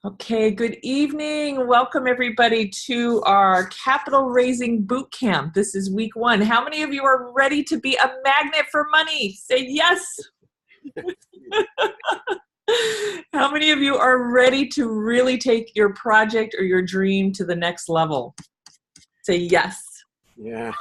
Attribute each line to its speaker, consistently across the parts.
Speaker 1: Okay, good evening. Welcome everybody to our capital raising boot camp. This is week 1. How many of you are ready to be a magnet for money? Say yes. How many of you are ready to really take your project or your dream to the next level? Say yes.
Speaker 2: Yeah.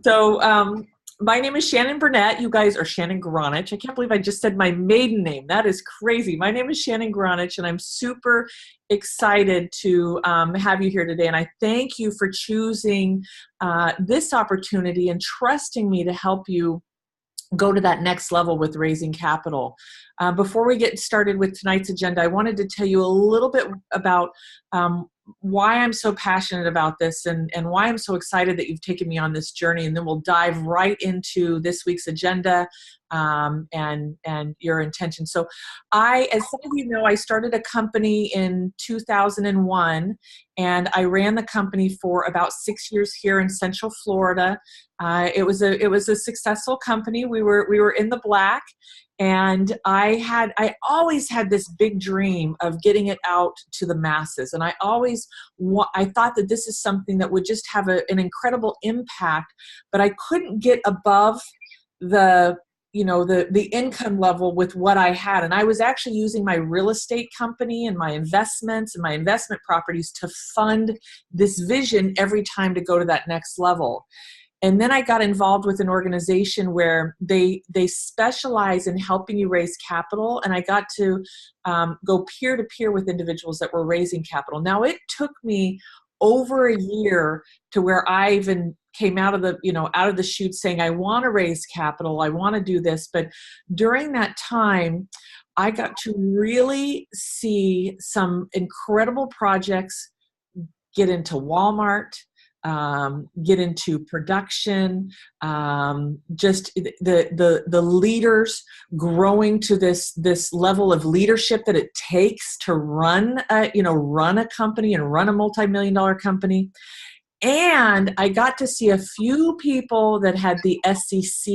Speaker 1: So my name is Shannon Burnett. You guys are Shannon Gronich. I can't believe I just said my maiden name. That is crazy. My name is Shannon Gronich, and I'm super excited to have you here today. And I thank you for choosing this opportunity and trusting me to help you go to that next level with raising capital. Before we get started with tonight's agenda, I wanted to tell you a little bit about why I'm so passionate about this and why I'm so excited that you've taken me on this journey. And then we'll dive right into this week's agenda and your intention. So as some of you know, I started a company in 2001, and I ran the company for about 6 years here in Central Florida. It was a successful company. We were in the black, and I always had this big dream of getting it out to the masses. And I thought that this is something that would just have an incredible impact, but I couldn't get above the income level with what I had. And I was actually using my real estate company and my investments and my investment properties to fund this vision every time to go to that next level. And then I got involved with an organization where they specialize in helping you raise capital. And I got to go peer-to-peer with individuals that were raising capital. Now, it took me over a year to where I even came out of the chute saying, I want to raise capital, I want to do this. But during that time, I got to really see some incredible projects get into Walmart, get into production, just the leaders growing to this level of leadership that it takes to run a company and run a multi-million-dollar company. And I got to see a few people that had the SEC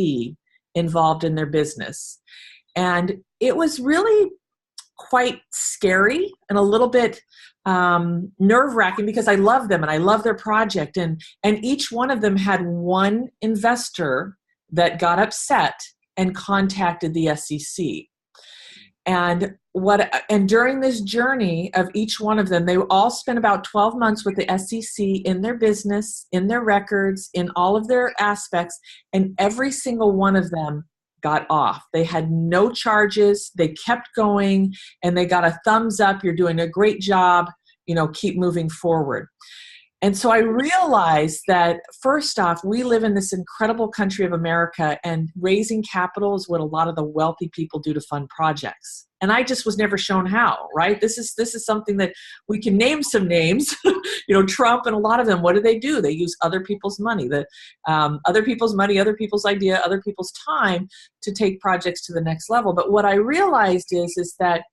Speaker 1: involved in their business. And it was really quite scary and a little bit nerve-wracking, because I love them and I love their project. And each one of them had one investor that got upset and contacted the SEC. And during this journey of each one of them, they all spent about 12 months with the SEC in their business, in their records, in all of their aspects, and every single one of them got off. They had no charges, they kept going, and they got a thumbs up, you're doing a great job, keep moving forward. And so I realized that, first off, we live in this incredible country of America, and raising capital is what a lot of the wealthy people do to fund projects. And I just was never shown how, right? This is something that we can name some names, Trump and a lot of them. What do? They use other people's money, other people's idea, other people's time to take projects to the next level. But what I realized is that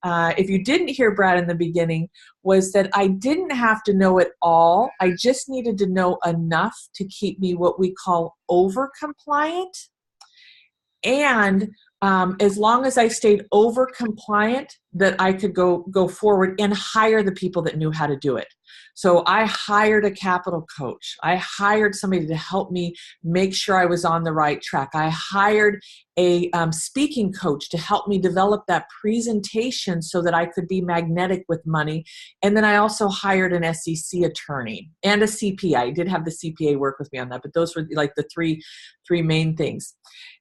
Speaker 1: if you didn't hear Brad in the beginning, was that I didn't have to know it all. I just needed to know enough to keep me what we call over compliant. And as long as I stayed over compliant, that I could go forward and hire the people that knew how to do it. So I hired a capital coach. I hired somebody to help me make sure I was on the right track. I hired a speaking coach to help me develop that presentation so that I could be magnetic with money. And then I also hired an SEC attorney and a CPA. I did have the CPA work with me on that, but those were like the three main things.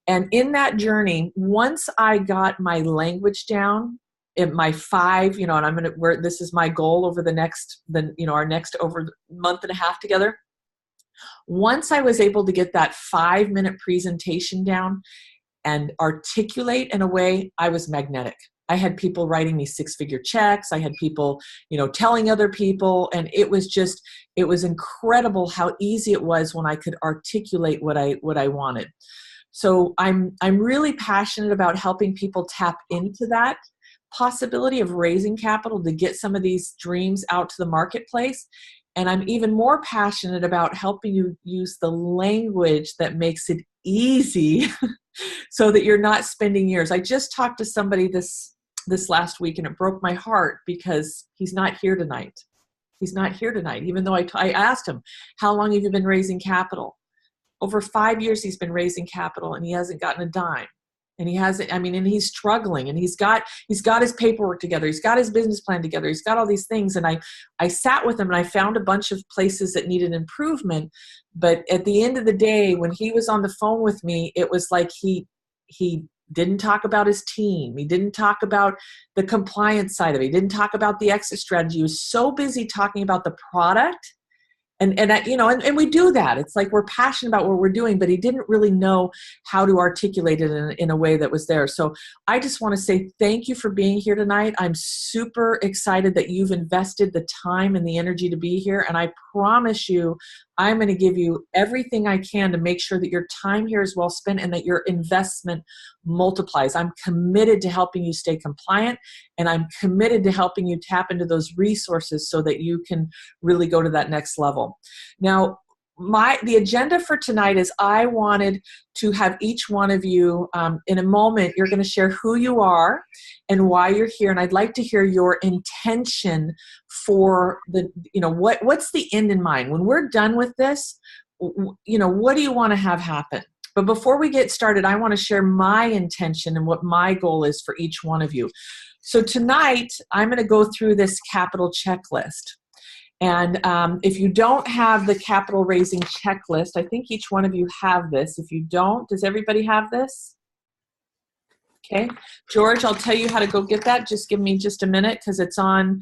Speaker 1: And in that journey, once I got my language down, in my 5, and this is my goal over our next over month and a half together. Once I was able to get that 5-minute presentation down and articulate in a way, I was magnetic. I had people writing me 6-figure checks. I had people, telling other people, and it was incredible how easy it was when I could articulate what I wanted. So I'm really passionate about helping people tap into that possibility of raising capital to get some of these dreams out to the marketplace. And I'm even more passionate about helping you use the language that makes it easy so that you're not spending years. I just talked to somebody this this last week, and it broke my heart because he's not here tonight. He's not here tonight, even though I asked him, how long have you been raising capital? Over 5 years he's been raising capital, and he hasn't gotten a dime. And he hasn't, and he's struggling, and he's got his paperwork together. He's got his business plan together. He's got all these things. And I sat with him, and I found a bunch of places that needed improvement. But at the end of the day, when he was on the phone with me, it was like he didn't talk about his team. He didn't talk about the compliance side of it. He didn't talk about the exit strategy. He was so busy talking about the product. And we do that. It's like we're passionate about what we're doing, but he didn't really know how to articulate it in a way that was there. So I just want to say thank you for being here tonight. I'm super excited that you've invested the time and the energy to be here. And I promise you, I'm going to give you everything I can to make sure that your time here is well spent and that your investment multiplies. I'm committed to helping you stay compliant, and I'm committed to helping you tap into those resources so that you can really go to that next level. Now, the agenda for tonight is I wanted to have each one of you, in a moment, you're going to share who you are and why you're here. And I'd like to hear your intention for what's the end in mind? When we're done with this, what do you want to have happen? But before we get started, I want to share my intention and what my goal is for each one of you. So tonight, I'm going to go through this capital checklist. And if you don't have the capital raising checklist, I think each one of you have this. If you don't, does everybody have this? Okay. George, I'll tell you how to go get that. Just give me just a minute because it's on.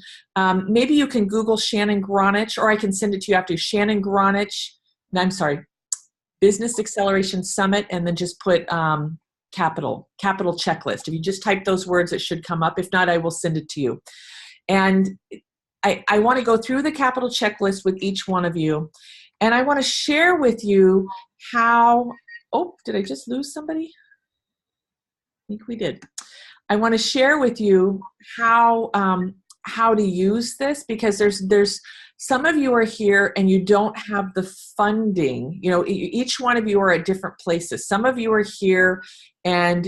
Speaker 1: Maybe you can Google Shannon Gronich, or I can send it to you after. Shannon Gronich, Business Acceleration Summit, and then just put capital checklist. If you just type those words, it should come up. If not, I will send it to you. And I want to go through the capital checklist with each one of you. And I want to share with you how, did I just lose somebody? I think we did. I want to share with you how to use this, because there's some of you are here and you don't have the funding. Each one of you are at different places. Some of you are here and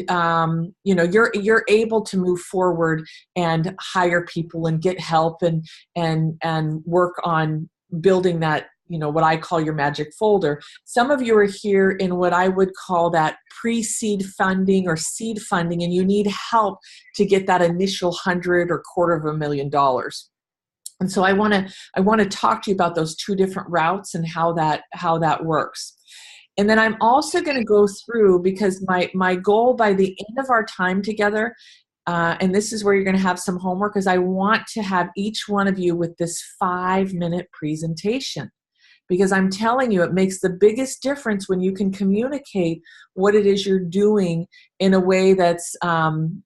Speaker 1: you're able to move forward and hire people and get help and work on building that, what I call your magic folder. Some of you are here in what I would call that pre-seed funding or seed funding, and you need help to get that initial $100,000 or $250,000. And so I want to talk to you about those two different routes and how that works. And then I'm also going to go through, because my goal by the end of our time together, and this is where you're going to have some homework, is I want to have each one of you with this 5-minute presentation. Because I'm telling you, it makes the biggest difference when you can communicate what it is you're doing in a way that's, oh,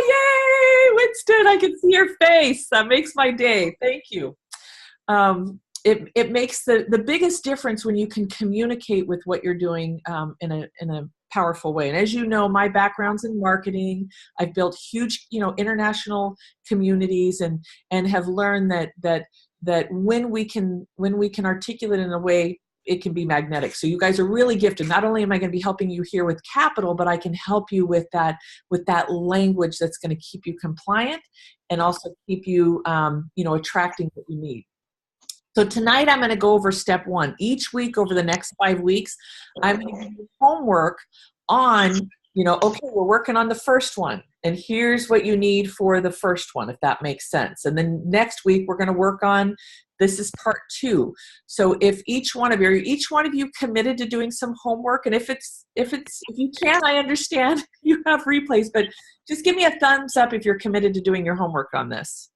Speaker 1: yay, Winston, I can see your face. That makes my day. Thank you. It makes the biggest difference when you can communicate with what you're doing in a powerful way. And as you know, my background's in marketing. I've built huge, international communities and have learned that when we can articulate in a way, it can be magnetic. So you guys are really gifted. Not only am I going to be helping you here with capital, but I can help you with that language that's going to keep you compliant and also keep you, attracting what you need. So tonight I'm going to go over step 1. Each week over the next 5 weeks, I'm going to give you homework on, okay, we're working on the first one, and here's what you need for the first one, if that makes sense. And then next week we're going to work on, this is part 2. So if each one of you committed to doing some homework, and if you can, I understand you have replays, but just give me a thumbs up if you're committed to doing your homework on this.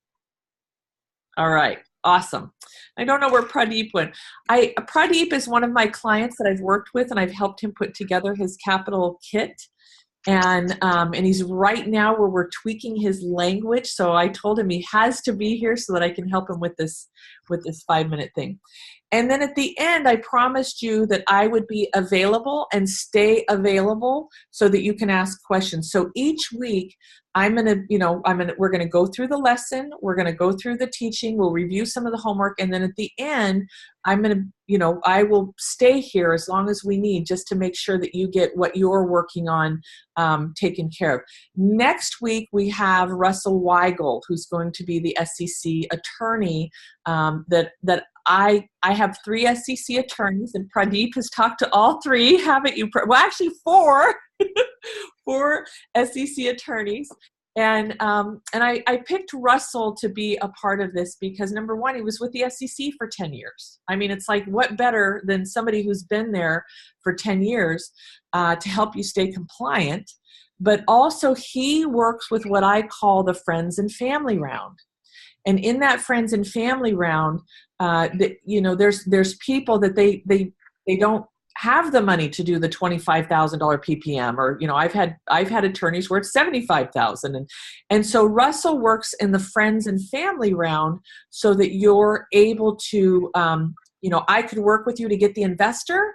Speaker 1: All right. Awesome. I don't know where Pradeep went. Pradeep is one of my clients that I've worked with, and I've helped him put together his capital kit. And he's right now where we're tweaking his language. So I told him he has to be here so that I can help him with this 5-minute thing. And then at the end, I promised you that I would be available and stay available so that you can ask questions. So each week, we're going to go through the lesson. We're going to go through the teaching. We'll review some of the homework. And then at the end, I will stay here as long as we need, just to make sure that you get what you're working on taken care of. Next week, we have Russell Weigel, who's going to be the SEC attorney that I have 3 SEC attorneys, and Pradeep has talked to all 3, haven't you? Well, actually 4, 4 SEC attorneys. And I picked Russell to be a part of this because, number one, he was with the SEC for 10 years. I mean, it's like, what better than somebody who's been there for 10 years to help you stay compliant? But also, he works with what I call the friends and family round. And in that friends and family round, there's people that they don't have the money to do the $25,000 PPM, or I've had attorneys where it's $75,000, and so Russell works in the friends and family round so that you're able to I could work with you to get the investor.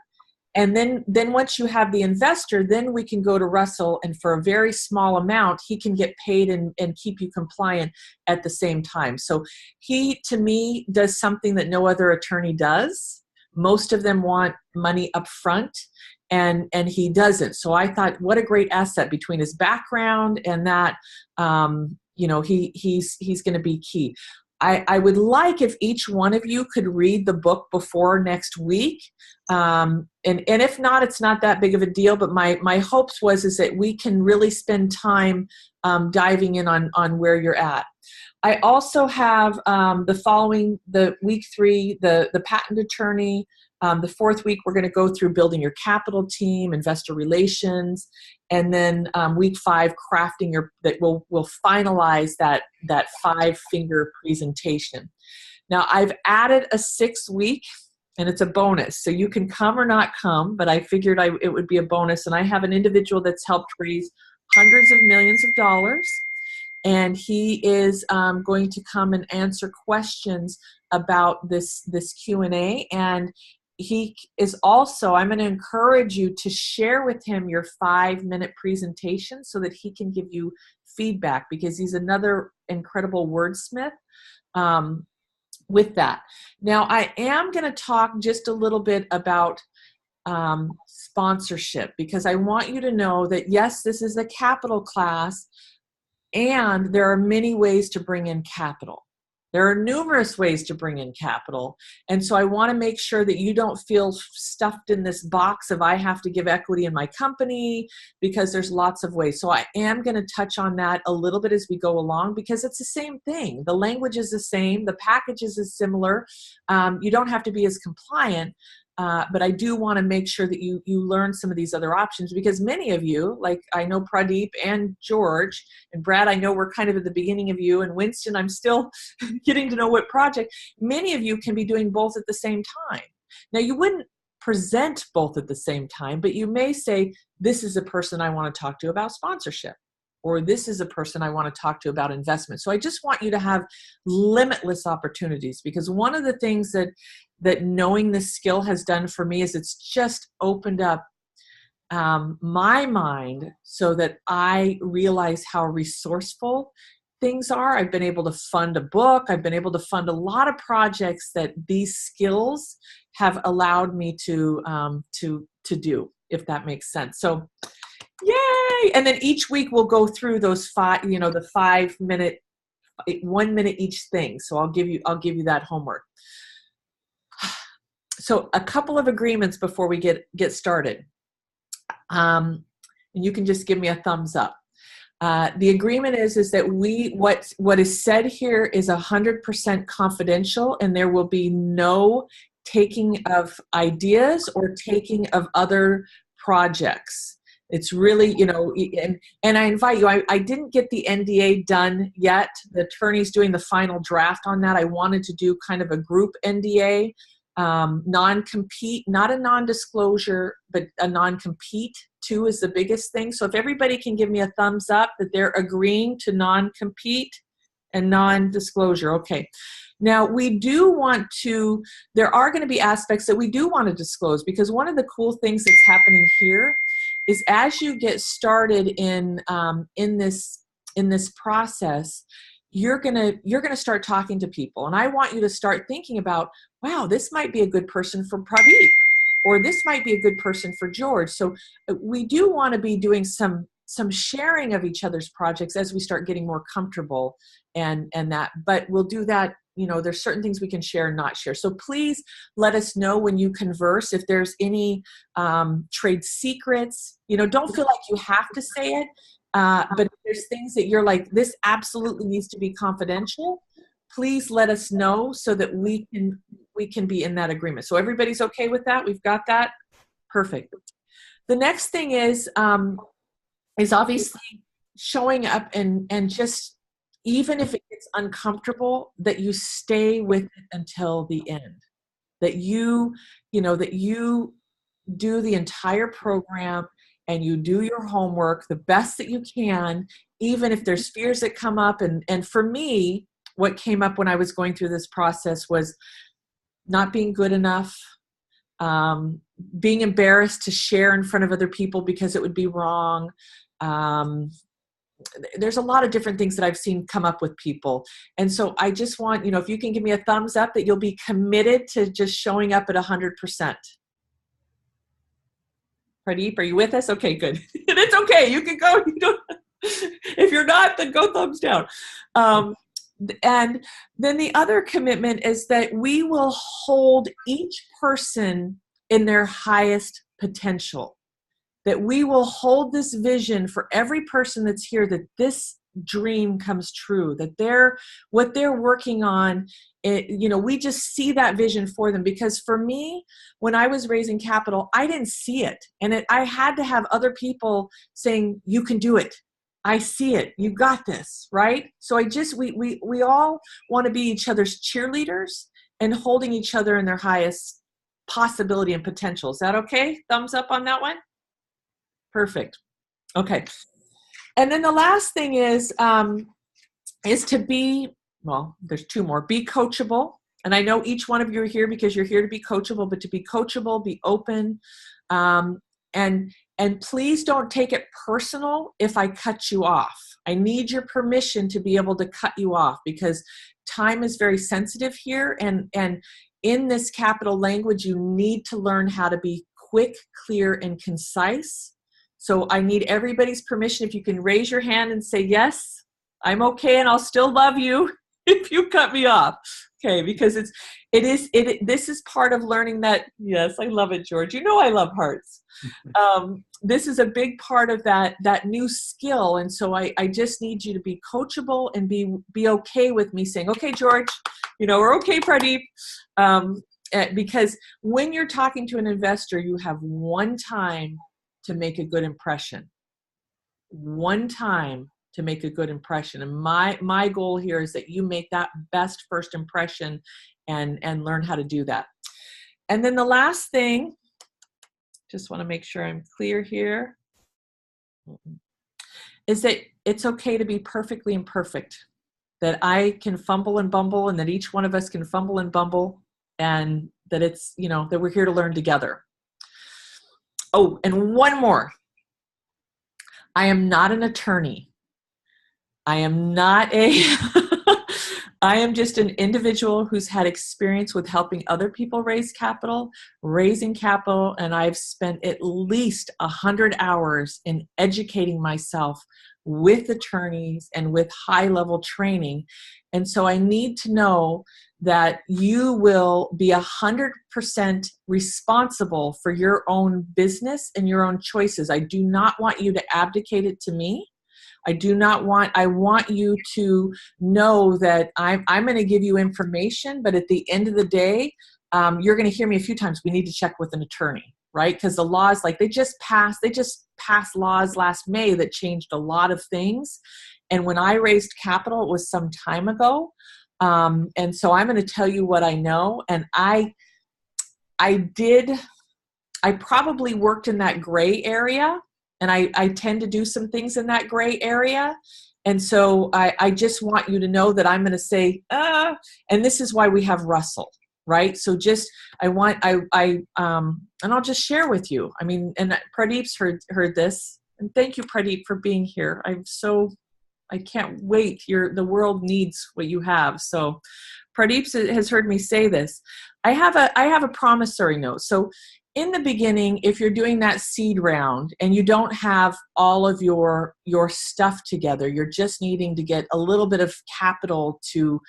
Speaker 1: And then once you have the investor, then we can go to Russell, and for a very small amount, he can get paid and keep you compliant at the same time. So he, to me, does something that no other attorney does. Most of them want money up front, and he doesn't. So I thought, what a great asset between his background and that, he's going to be key. I would like if each one of you could read the book before next week. And if not, it's not that big of a deal, but my hopes is that we can really spend time diving in on where you're at. I also have the week 3, the patent attorney. The 4th week, we're going to go through building your capital team, investor relations, and then week 5, crafting we'll finalize that 5-finger presentation. Now, I've added a 6th week, and it's a bonus, so you can come or not come, but I figured it would be a bonus, and I have an individual that's helped raise hundreds of millions of dollars, and he is going to come and answer questions about this Q&A, and he is also, I'm going to encourage you to share with him your 5-minute presentation so that he can give you feedback, because he's another incredible wordsmith with that. Now, I am going to talk just a little bit about sponsorship, because I want you to know that, yes, this is a capital class, and there are many ways to bring in capital. There are numerous ways to bring in capital. And so I want to make sure that you don't feel stuffed in this box of I have to give equity in my company, because there's lots of ways. So I am going to touch on that a little bit as we go along, because it's the same thing. The language is the same. The package is similar. You don't have to be as compliant. But I do want to make sure that you learn some of these other options, because many of you, like I know Pradeep and George and Brad, I know we're kind of at the beginning of you, and Winston, I'm still getting to know what project. Many of you can be doing both at the same time. Now, you wouldn't present both at the same time, but you may say, this is a person I want to talk to about sponsorship, or this is a person I want to talk to about investment. So I just want you to have limitless opportunities, because one of the things that knowing this skill has done for me is it's just opened up my mind so that I realize how resourceful things are. I've been able to fund a book. I've been able to fund a lot of projects that these skills have allowed me to do, if that makes sense. So yay! And then each week we'll go through those 5, the 5-minute, 1 minute each thing. So I'll give you that homework. So a couple of agreements before we get started. And you can just give me a thumbs up. The agreement is that what is said here is 100% confidential, and there will be no taking of ideas or taking of other projects. It's really, and I invite you, I didn't get the NDA done yet. The attorney's doing the final draft on that. I wanted to do kind of a group NDA, non-compete, not a non-disclosure, but a non-compete too is the biggest thing. So if everybody can give me a thumbs up that they're agreeing to non-compete and non-disclosure. Okay. Now, we do want to, there are going to be aspects that we do want to disclose, because one of the cool things that's happening here is as you get started in this process, you're gonna start talking to people, and I want you to start thinking about, wow, this might be a good person for Pradeep, or this might be a good person for George. So we do want to be doing some sharing of each other's projects as we start getting more comfortable, and that. But we'll do that. There's certain things we can share and not share. So please let us know when you converse if there's any trade secrets. Don't feel like you have to say it. But if there's things that you're like, this absolutely needs to be confidential, please let us know so that we can be in that agreement. So everybody's okay with that? We've got that? Perfect. The next thing is obviously showing up and just, even if it gets uncomfortable, that you stay with it until the end. That you do the entire program and you do your homework the best that you can, even if there's fears that come up. And for me, what came up when I was going through this process was not being good enough, being embarrassed to share in front of other people because it would be wrong. There's a lot of different things that I've seen come up with people. And so I just want, if you can give me a thumbs up that you'll be committed to just showing up at 100%. Pradeep, are you with us? Okay, good. And it's okay. You can go. If you're not, then go thumbs down. And then the other commitment is that we will hold each person in their highest potential. That we will hold this vision for every person that's here, that this dream comes true, that what they're working on, we just see that vision for them. Because for me, when I was raising capital, I didn't see it. And I had to have other people saying, you can do it. I see it. You got this, right? So we all want to be each other's cheerleaders and holding each other in their highest possibility and potential. Is that okay? Thumbs up on that one? Perfect. Okay. And then the last thing is to be, well, there's two more. Be coachable. And I know each one of you are here because you're here to be coachable, but to be coachable, be open. And please don't take it personal if I cut you off. I need your permission to be able to cut you off, because time is very sensitive here. And in this capital language, you need to learn how to be quick, clear, and concise. So I need everybody's permission. If you can raise your hand and say, yes, I'm okay, and I'll still love you if you cut me off. Okay, because this is part of learning that. Yes, I love it, George. I love hearts. This is a big part of that new skill. And so I just need you to be coachable and be okay with me saying, okay, George, we're okay, Pradeep. Because when you're talking to an investor, you have one time to make a good impression. One time to make a good impression. And my goal here is that you make that best first impression and learn how to do that. And then the last thing, just want to make sure I'm clear here, is that it's okay to be perfectly imperfect. That I can fumble and bumble, and that each one of us can fumble and bumble, and that it's, that we're here to learn together. Oh, and one more. I am not an attorney. I am not I am just an individual who's had experience with helping other people raise capital, raising capital, and I've spent at least 100 hours in educating myself with attorneys and with high-level training. And so I need to know that you will be 100% responsible for your own business and your own choices. I do not want you to abdicate it to me. I want you to know that I'm going to give you information, but at the end of the day, you're going to hear me a few times, we need to check with an attorney, right? Because the laws, they just passed laws last May that changed a lot of things. And when I raised capital, it was some time ago. And so I'm going to tell you what I know. And I probably worked in that gray area. And I tend to do some things in that gray area. And so I just want you to know that I'm going to say, and this is why we have Russell, right? So just, and I'll just share with you. I mean, and Pradeep's heard this, and thank you, Pradeep, for being here. I can't wait. The world needs what you have. So Pradeep has heard me say this. I have a promissory note. So in the beginning, if you're doing that seed round and you don't have all of your stuff together, you're just needing to get a little bit of capital to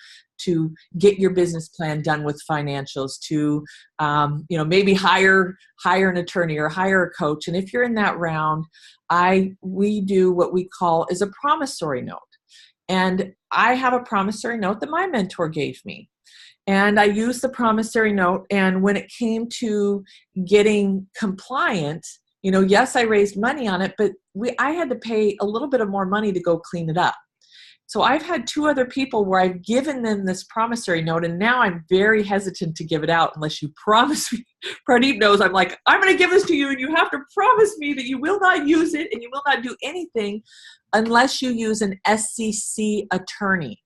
Speaker 1: get your business plan done with financials, to maybe hire an attorney or hire a coach. And if you're in that round, we do what we call is a promissory note. And I have a promissory note that my mentor gave me. And I used the promissory note. And when it came to getting compliant, yes, I raised money on it, but I had to pay a little bit of more money to go clean it up. So I've had 2 other people where I've given them this promissory note, and now I'm very hesitant to give it out unless you promise me. Pradeep knows I'm like, I'm going to give this to you, and you have to promise me that you will not use it and you will not do anything unless you use an SEC attorney.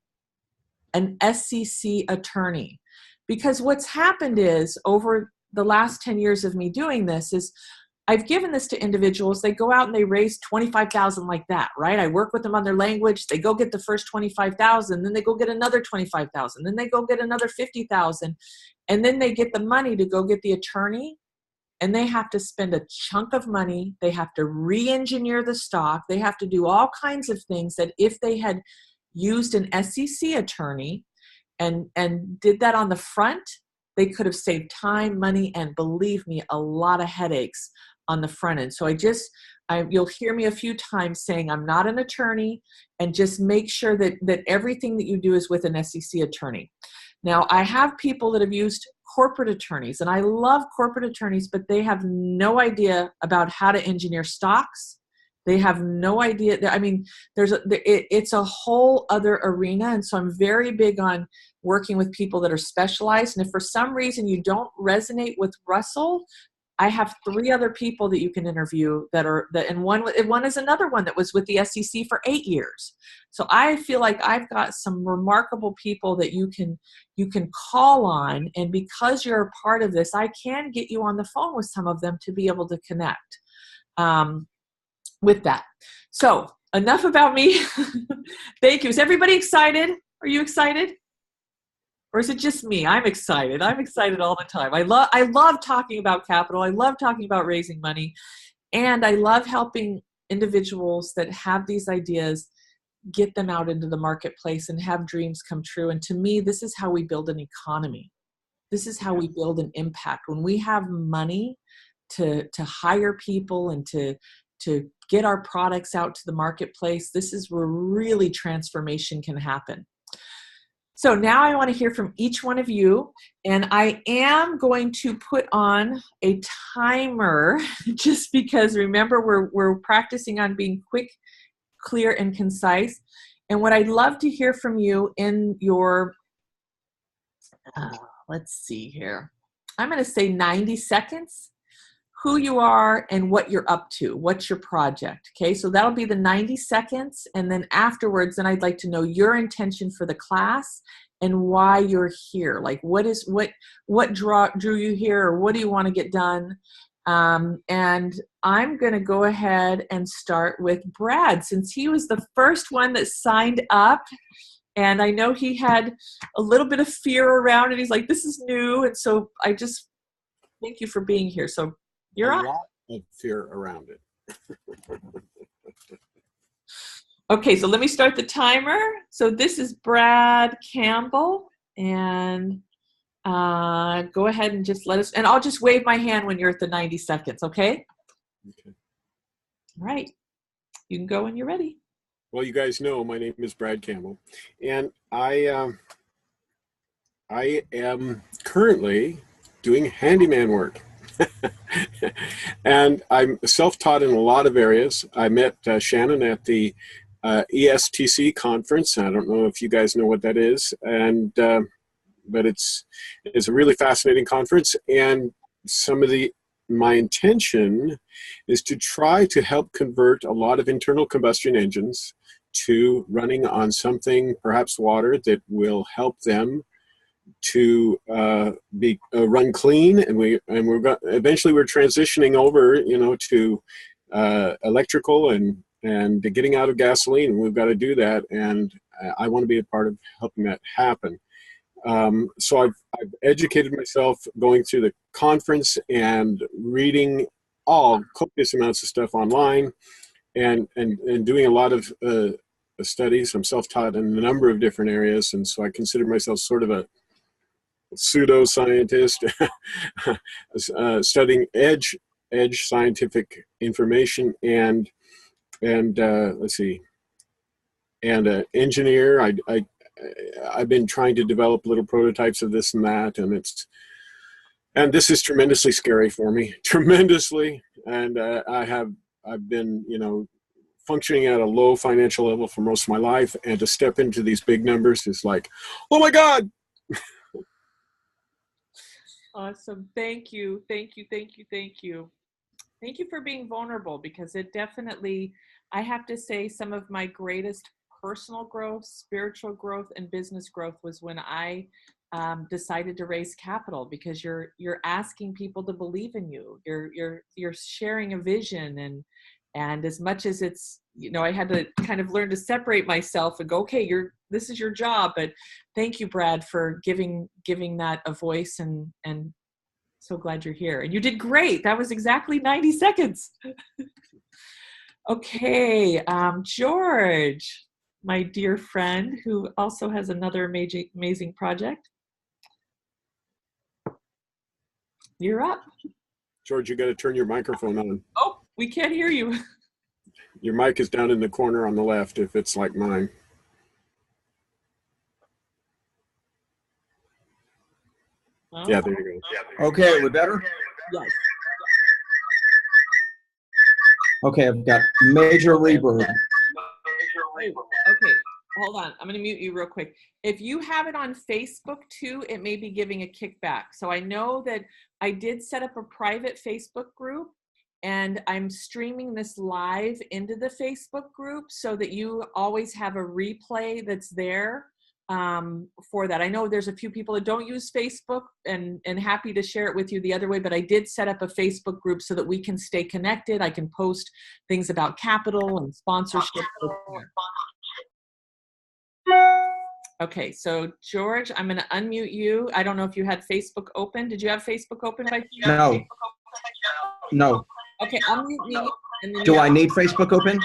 Speaker 1: An SEC attorney. Because what's happened is, over the last 10 years of me doing this, is I've given this to individuals. They go out and they raise $25,000 like that, right? I work with them on their language. They go get the first $25,000, then they go get another $25,000, then they go get another $50,000, and then they get the money to go get the attorney, and they have to spend a chunk of money. They have to re-engineer the stock. They have to do all kinds of things that if they had used an SEC attorney and did that on the front, they could have saved time, money, and believe me, a lot of headaches on the front end. So you'll hear me a few times saying I'm not an attorney, and just make sure that everything that you do is with an SEC attorney. Now, I have people that have used corporate attorneys, and I love corporate attorneys, but they have no idea about how to engineer stocks. They have no idea. I mean, it's a whole other arena. And so I'm very big on working with people that are specialized. And if for some reason you don't resonate with Russell, I have 3 other people that you can interview and one is another one that was with the SEC for 8 years. So I feel like I've got some remarkable people that you can call on. And because you're a part of this, I can get you on the phone with some of them to be able to connect. With that. So enough about me. Thank you. Is everybody excited? Are you excited? Or is it just me? I'm excited. I'm excited all the time. I love talking about capital. I love talking about raising money. And I love helping individuals that have these ideas, get them out into the marketplace and have dreams come true. And to me, this is how we build an economy. This is how we build an impact. When we have money to hire people and to get our products out to the marketplace, this is where really transformation can happen. So now I want to hear from each one of you, and I am going to put on a timer just because, remember, we're practicing on being quick, clear, and concise. And what I'd love to hear from you in your, let's see here, I'm going to say 90 seconds. Who you are and what you're up to. What's your project? Okay, so that'll be the 90 seconds. And then afterwards, then I'd like to know your intention for the class and why you're here. Like what drew you here, or what do you want to get done? And I'm going to go ahead and start with Brad, since he was the first one that signed up. And I know he had a little bit of fear around it. He's like, this is new. And so I just thank you for being here. So you're on. A lot
Speaker 2: of fear around it.
Speaker 1: Okay, so let me start the timer. So this is Brad Campbell, and go ahead and just let us, and I'll just wave my hand when you're at the 90 seconds, okay? Okay. All right, you can go when you're ready.
Speaker 2: Well, you guys know my name is Brad Campbell, and I am currently doing handyman work. And I'm self-taught in a lot of areas. I met Shannon at the ESTC conference. I don't know if you guys know what that is, and but it's a really fascinating conference. And my intention is to try to help convert a lot of internal combustion engines to running on something, perhaps water, that will help them to be run clean, and eventually we're transitioning over, to electrical and getting out of gasoline. We've got to do that, and I want to be a part of helping that happen. So I've educated myself going through the conference and reading all copious amounts of stuff online, and doing a lot of studies. I'm self-taught in a number of different areas, and so I consider myself sort of a pseudo-scientist, studying edge scientific information, and let's see, and an engineer. I've been trying to develop little prototypes of this and that, and this is tremendously scary for me, tremendously. And I've been, functioning at a low financial level for most of my life, and to step into these big numbers is like, oh my God.
Speaker 1: Awesome. Thank you. Thank you. Thank you. Thank you. Thank you for being vulnerable, because it definitely, I have to say, some of my greatest personal growth, spiritual growth, and business growth was when I decided to raise capital, because you're asking people to believe in you. You're sharing a vision, and as much as it's, I had to kind of learn to separate myself and go, okay, this is your job. But thank you, Brad, for giving that a voice, and so glad you're here. And you did great. That was exactly 90 seconds. Okay, George, my dear friend, who also has another amazing project. You're up.
Speaker 2: George, you got to turn your microphone on.
Speaker 1: Oh, we can't hear you.
Speaker 2: Your mic is down in the corner on the left, if it's like mine. Oh. Yeah, there you
Speaker 3: go. Okay, we better?
Speaker 1: Yes.
Speaker 3: Okay, I've got major reverb.
Speaker 1: Okay, hold on. I'm going to mute you real quick. If you have it on Facebook too, it may be giving a kickback. So I know that I did set up a private Facebook group, and I'm streaming this live into the Facebook group so that you always have a replay that's there for that. I know there's a few people that don't use Facebook, and happy to share it with you the other way, but I did set up a Facebook group so that we can stay connected. I can post things about capital and sponsorship. Okay, so George, I'm going to unmute you. I don't know if you had Facebook open. Did you have Facebook open by
Speaker 3: No. No.
Speaker 1: Okay, unmute me. And then
Speaker 3: Do I need Facebook open?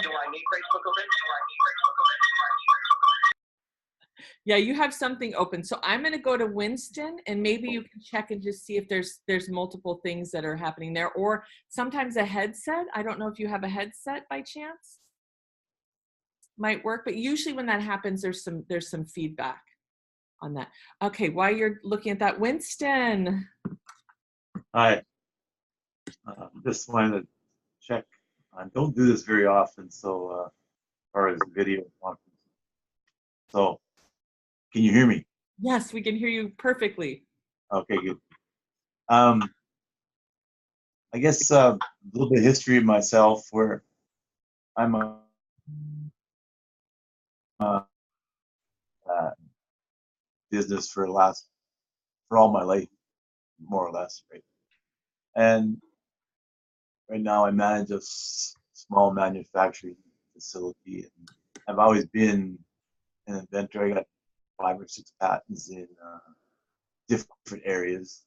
Speaker 1: Yeah, you have something open. So I'm going to go to Winston, and maybe you can check and just see if there's multiple things that are happening there, or sometimes a headset. I don't know if you have a headset by chance. Might work, but usually when that happens, there's some feedback on that. Okay, while you're looking at that, Winston.
Speaker 4: Hi. Just wanted to check. I don't do this very often, so as far as video conference. So, can you hear me?
Speaker 1: Yes, we can hear you perfectly.
Speaker 4: Okay, good. I guess a little bit of history of myself, where I'm a business for all my life, more or less, right? And right now I manage a small manufacturing facility, and I've always been an inventor. I got 5 or 6 patents in different areas.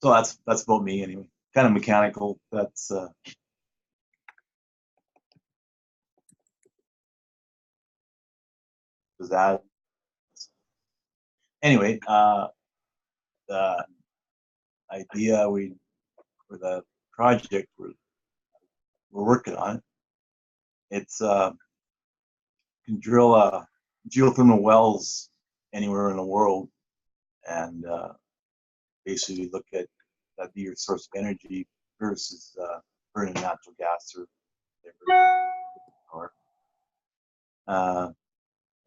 Speaker 4: So that's about me anyway. Kind of mechanical. That's that. Anyway, the idea for the project we're working on, it's can drill geothermal wells anywhere in the world, and basically look at that be your source of energy versus burning natural gas or whatever.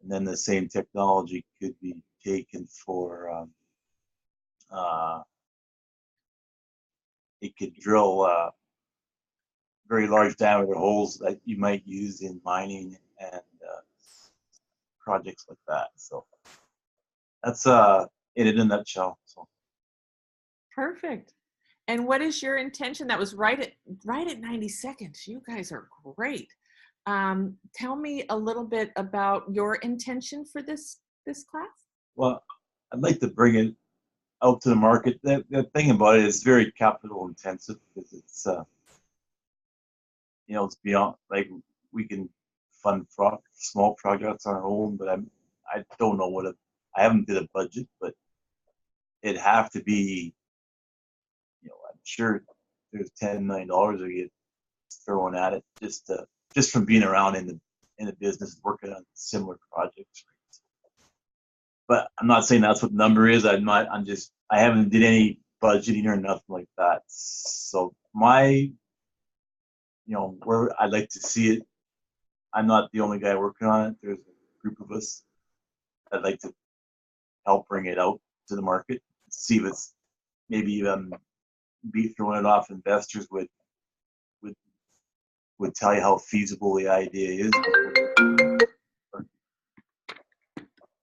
Speaker 4: And then the same technology could be taken for it could drill very large diameter holes that you might use in mining and projects like that. So that's it in a nutshell. So
Speaker 1: Perfect. And what is your intention? That was right at 90 seconds. You guys are great. Tell me a little bit about your intention for this class.
Speaker 4: well, I'd like to bring it out to the market. The thing about it is very capital intensive because it's you know, it's beyond, like, we can fund small projects on our own, but I don't know I haven't did a budget, but it'd have to be, you know, I'm sure there's $10 million we get thrown at it just from being around in the business, working on similar projects. But I'm not saying that's what the number is. I haven't did any budgeting or nothing like that. So where I'd like to see it, I'm not the only guy working on it. There's a group of us. I'd like to help bring it out to the market, see if it's maybe even be throwing it off. Investors would tell you how feasible the idea is.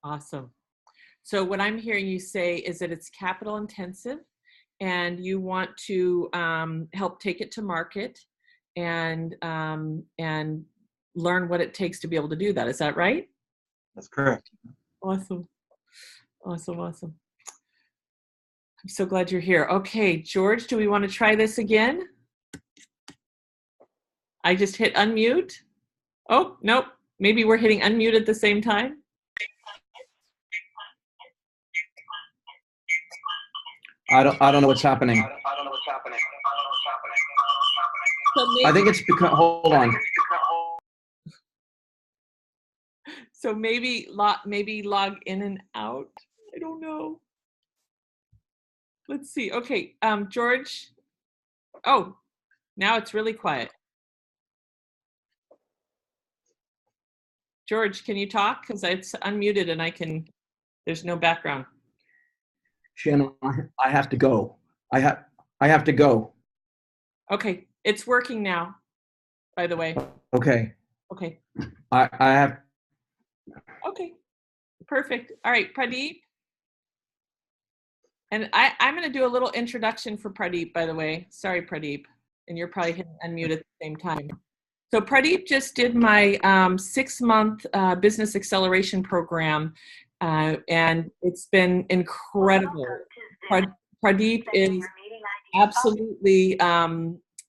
Speaker 1: Awesome. So what I'm hearing you say is that it's capital intensive and you want to help take it to market and learn what it takes to be able to do that. Is that right?
Speaker 4: That's correct.
Speaker 1: Awesome. Awesome. Awesome. I'm so glad you're here. Okay, George, do we want to try this again? I just hit unmute. Oh, nope. Maybe we're hitting unmute at the same time.
Speaker 3: I don't know what's happening.
Speaker 1: So maybe,
Speaker 3: I think it's because, hold on.
Speaker 1: So maybe log in and out. I don't know. Let's see. Okay, George. Oh, now it's really quiet. George, can you talk? Because it's unmuted and there's no background.
Speaker 3: Shannon, I have to go. I have to go.
Speaker 1: Okay, it's working now, by the way.
Speaker 3: Okay.
Speaker 1: Okay.
Speaker 3: I have.
Speaker 1: Okay, perfect. All right, Pradeep. And I'm going to do a little introduction for Pradeep, by the way. Sorry, Pradeep. And you're probably hitting unmute at the same time. So Pradeep just did my 6-month business acceleration program, and it's been incredible. Pradeep is absolutely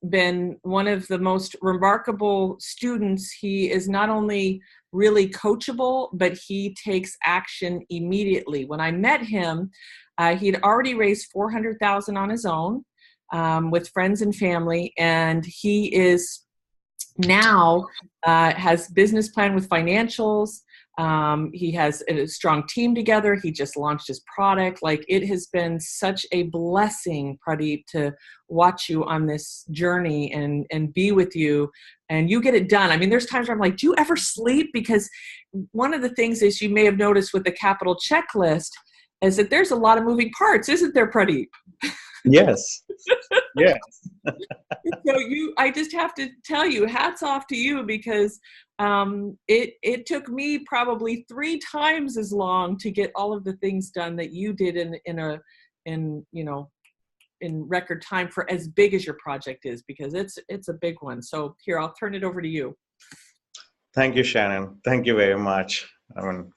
Speaker 1: been one of the most remarkable students. He is not only really coachable, but he takes action immediately. When I met him, he'd already raised $400,000 on his own with friends and family, and he is now has business plan with financials. He has a strong team together. He just launched his product. Like, it has been such a blessing, Pradeep, to watch you on this journey and be with you, and you get it done. I mean, there's times where I'm like, do you ever sleep? Because one of the things is, you may have noticed with the capital checklist, is that there's a lot of moving parts, isn't there, Pradeep?
Speaker 5: Yes. Yes.
Speaker 1: So I just have to tell you, hats off to you, because it took me probably 3 times as long to get all of the things done that you did in record time for as big as your project is, because it's a big one. So here, I'll turn it over to you.
Speaker 5: Thank you, Shannon. Thank you very much. I mean,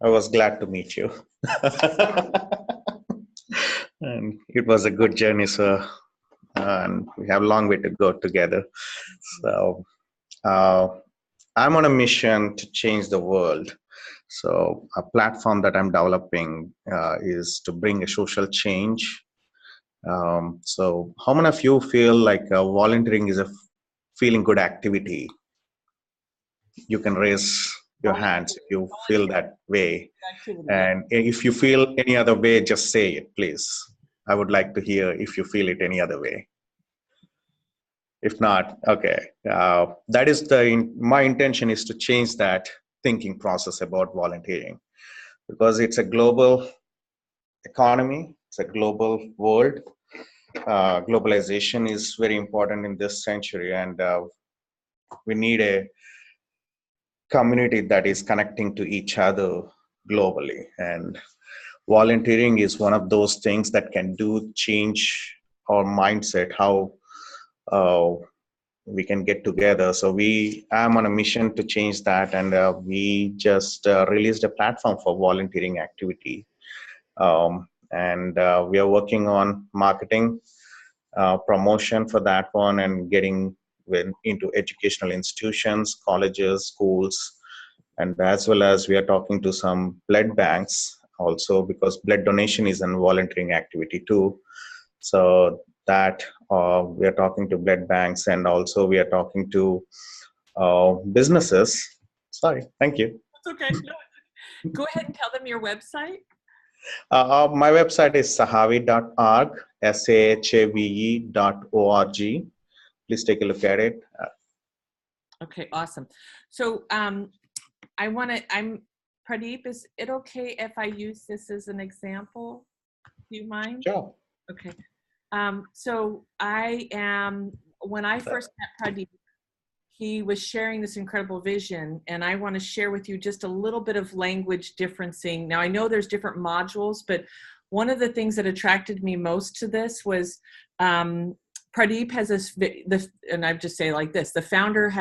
Speaker 5: I was glad to meet you. And it was a good journey, sir. And we have a long way to go together. So I'm on a mission to change the world. So a platform that I'm developing is to bring a social change. So how many of you feel like volunteering is a feeling good activity? You can raise your hands if you feel that way. And if you feel any other way, just say it, please. I would like to hear if you feel it any other way. If not, okay. That is my intention is to change that thinking process about volunteering, because it's a global economy, it's a global world, globalization is very important in this century, and we need a community that is connecting to each other globally. And volunteering is one of those things that can do change our mindset, how uh, we can get together. So I'm on a mission to change that, and we just released a platform for volunteering activity. And we are working on marketing, promotion for that one, and getting into educational institutions, colleges, schools, and as well as we are talking to some blood banks also, because blood donation is a volunteering activity too. So that we are talking to blood banks, and also we are talking to businesses. Sorry, thank you.
Speaker 1: That's okay. No. Go ahead and tell them your website.
Speaker 5: My website is sahave.org, sahave.org. Please take a look at it.
Speaker 1: Okay, awesome. So I'm Pradeep, is it okay if I use this as an example? Do you mind?
Speaker 5: Sure.
Speaker 1: Okay. So when I first met Pradeep, he was sharing this incredible vision, and I want to share with you just a little bit of language differencing. Now, I know there's different modules, but one of the things that attracted me most to this was Pradeep has and I just say like this, the founder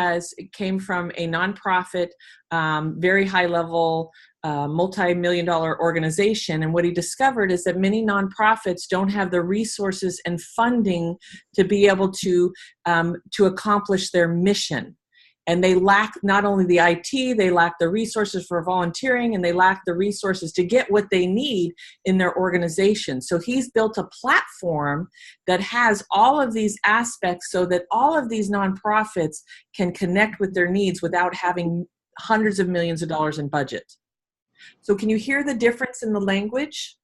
Speaker 1: came from a nonprofit, very high level, multi-million-dollar organization. And what he discovered is that many nonprofits don't have the resources and funding to be able to accomplish their mission. And they lack not only the IT, they lack the resources for volunteering, and they lack the resources to get what they need in their organization. So he's built a platform that has all of these aspects so that all of these nonprofits can connect with their needs without having hundreds of millions of dollars in budget. So can you hear the difference in the language?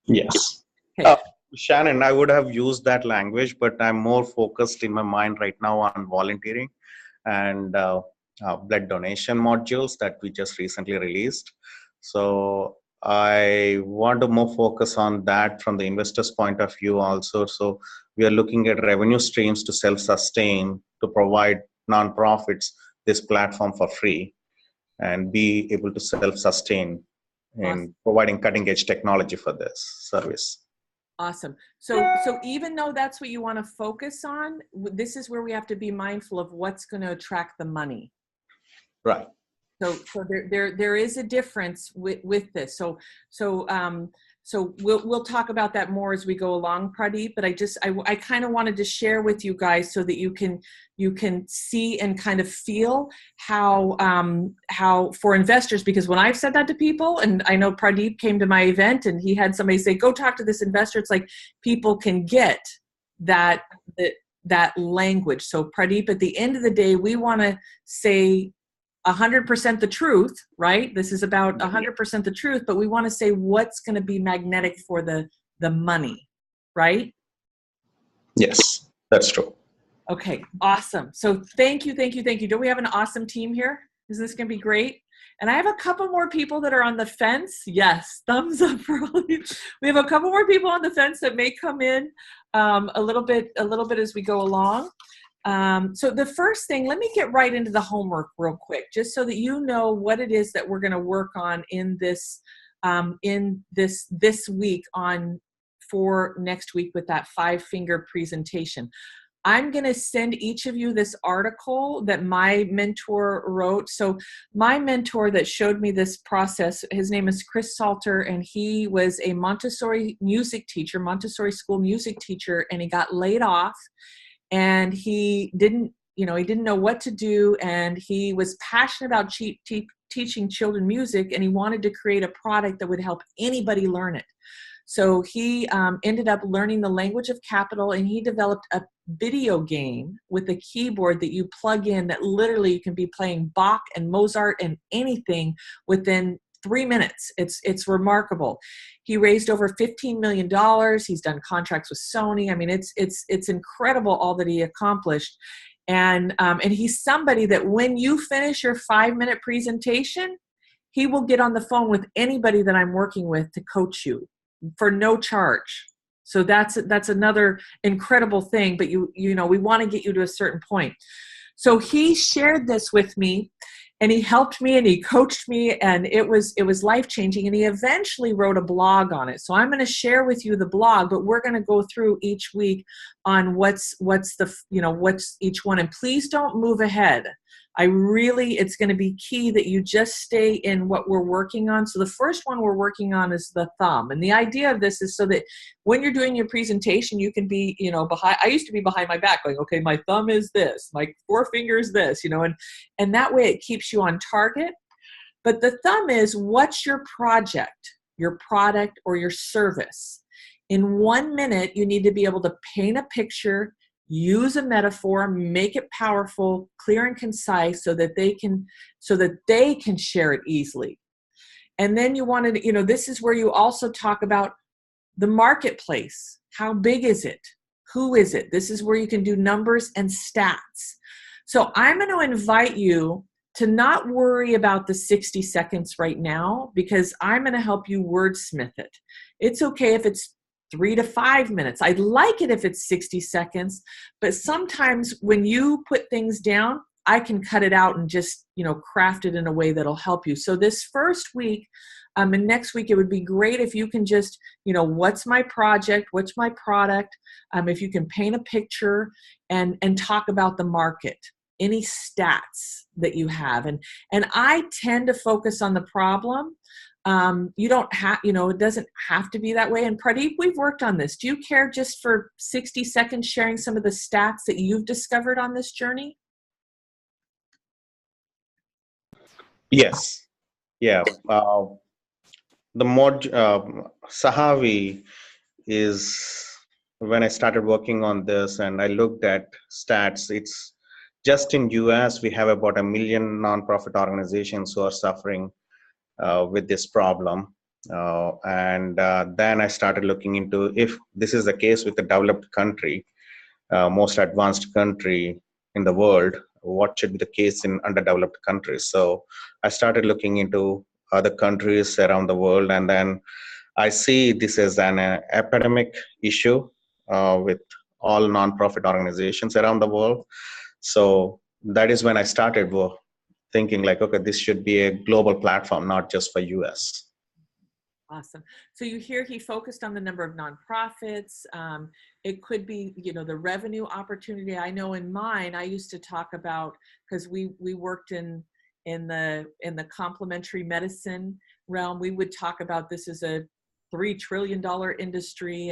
Speaker 5: Yes.
Speaker 1: Okay.
Speaker 5: Shannon, I would have used that language, but I'm more focused in my mind right now on volunteering and blood donation modules that we just recently released. So I want to more focus on that from the investor's point of view also. So we are looking at revenue streams to self-sustain, to provide nonprofits this platform for free and be able to self-sustain in providing cutting-edge technology for this service.
Speaker 1: Awesome. So even though that's what you want to focus on, this is where we have to be mindful of what's going to attract the money.
Speaker 5: Right.
Speaker 1: So there is a difference with this. So we'll talk about that more as we go along, Pradeep. But I kind of wanted to share with you guys so that you can see and kind of feel how for investors, because when I've said that to people, and I know Pradeep came to my event and he had somebody say, go talk to this investor. It's like people can get that language. So Pradeep, at the end of the day, we want to say 100% the truth, right? This is about 100% the truth, but we want to say what's going to be magnetic for the money, right?
Speaker 5: Yes, that's true.
Speaker 1: Okay, awesome. So thank you. Don't we have an awesome team here? Isn't this going to be great? And I have a couple more people that are on the fence. Yes, thumbs up for all of you. We have a couple more people on the fence that may come in a little bit as we go along. So the first thing, let me get right into the homework real quick, just so that you know what it is that we're going to work on in this week for next week with that 5-finger presentation. I'm going to send each of you this article that my mentor wrote. So my mentor that showed me this process, his name is Chris Salter, and he was a Montessori school music teacher, and he got laid off. And he didn't know what to do, and he was passionate about teaching children music, and he wanted to create a product that would help anybody learn it. So he ended up learning the language of capital, and he developed a video game with a keyboard that you plug in that literally you can be playing Bach and Mozart and anything within 3 minutes. It's remarkable. He raised over $15 million. He's done contracts with Sony. I mean, it's incredible all that he accomplished. And he's somebody that when you finish your 5-minute presentation, he will get on the phone with anybody that I'm working with to coach you for no charge. So that's another incredible thing, but you know, we want to get you to a certain point. So he shared this with me, and he helped me and he coached me, and it was life-changing, and he eventually wrote a blog on it. So I'm going to share with you the blog, but we're going to go through each week on what's each one. And please don't move ahead. It's going to be key that you just stay in what we're working on. So the first one we're working on is the thumb. And the idea of this is so that when you're doing your presentation, you can be, behind. I used to be behind my back going, okay, my thumb is this, my forefinger is this, and that way it keeps you on target. But the thumb is, what's your project, your product, or your service? In 1 minute, you need to be able to paint a picture, use a metaphor, make it powerful, clear and concise, so that they can share it easily. And then you want to, this is where you also talk about the marketplace. How big is it? Who is it? This is where you can do numbers and stats. So I'm going to invite you to not worry about the 60 seconds right now, because I'm going to help you wordsmith it. It's okay if it's 3 to 5 minutes. I'd like it if it's 60 seconds, but sometimes when you put things down, I can cut it out and just, craft it in a way that'll help you. So this first week, and next week, it would be great if you can just, what's my project? What's my product? If you can paint a picture and talk about the market, any stats that you have. And I tend to focus on the problem. You don't have, it doesn't have to be that way. And Pradeep, we've worked on this. Do you care just for 60 seconds sharing some of the stats that you've discovered on this journey?
Speaker 5: Yes. Yeah. The more Sahavi is when I started working on this and I looked at stats, it's just in US, we have about 1 million nonprofit organizations who are suffering with this problem. Then I started looking into, if this is the case with the developed country, most advanced country in the world, what should be the case in underdeveloped countries? So I started looking into other countries around the world, and then I see this as an epidemic issue with all nonprofit organizations around the world. So that is when I started thinking like, okay, this should be a global platform, not just for US.
Speaker 1: Awesome. So you hear he focused on the number of nonprofits. It could be, the revenue opportunity. I know in mine, I used to talk about, because we worked in the complementary medicine realm, we would talk about this as a $3 trillion industry.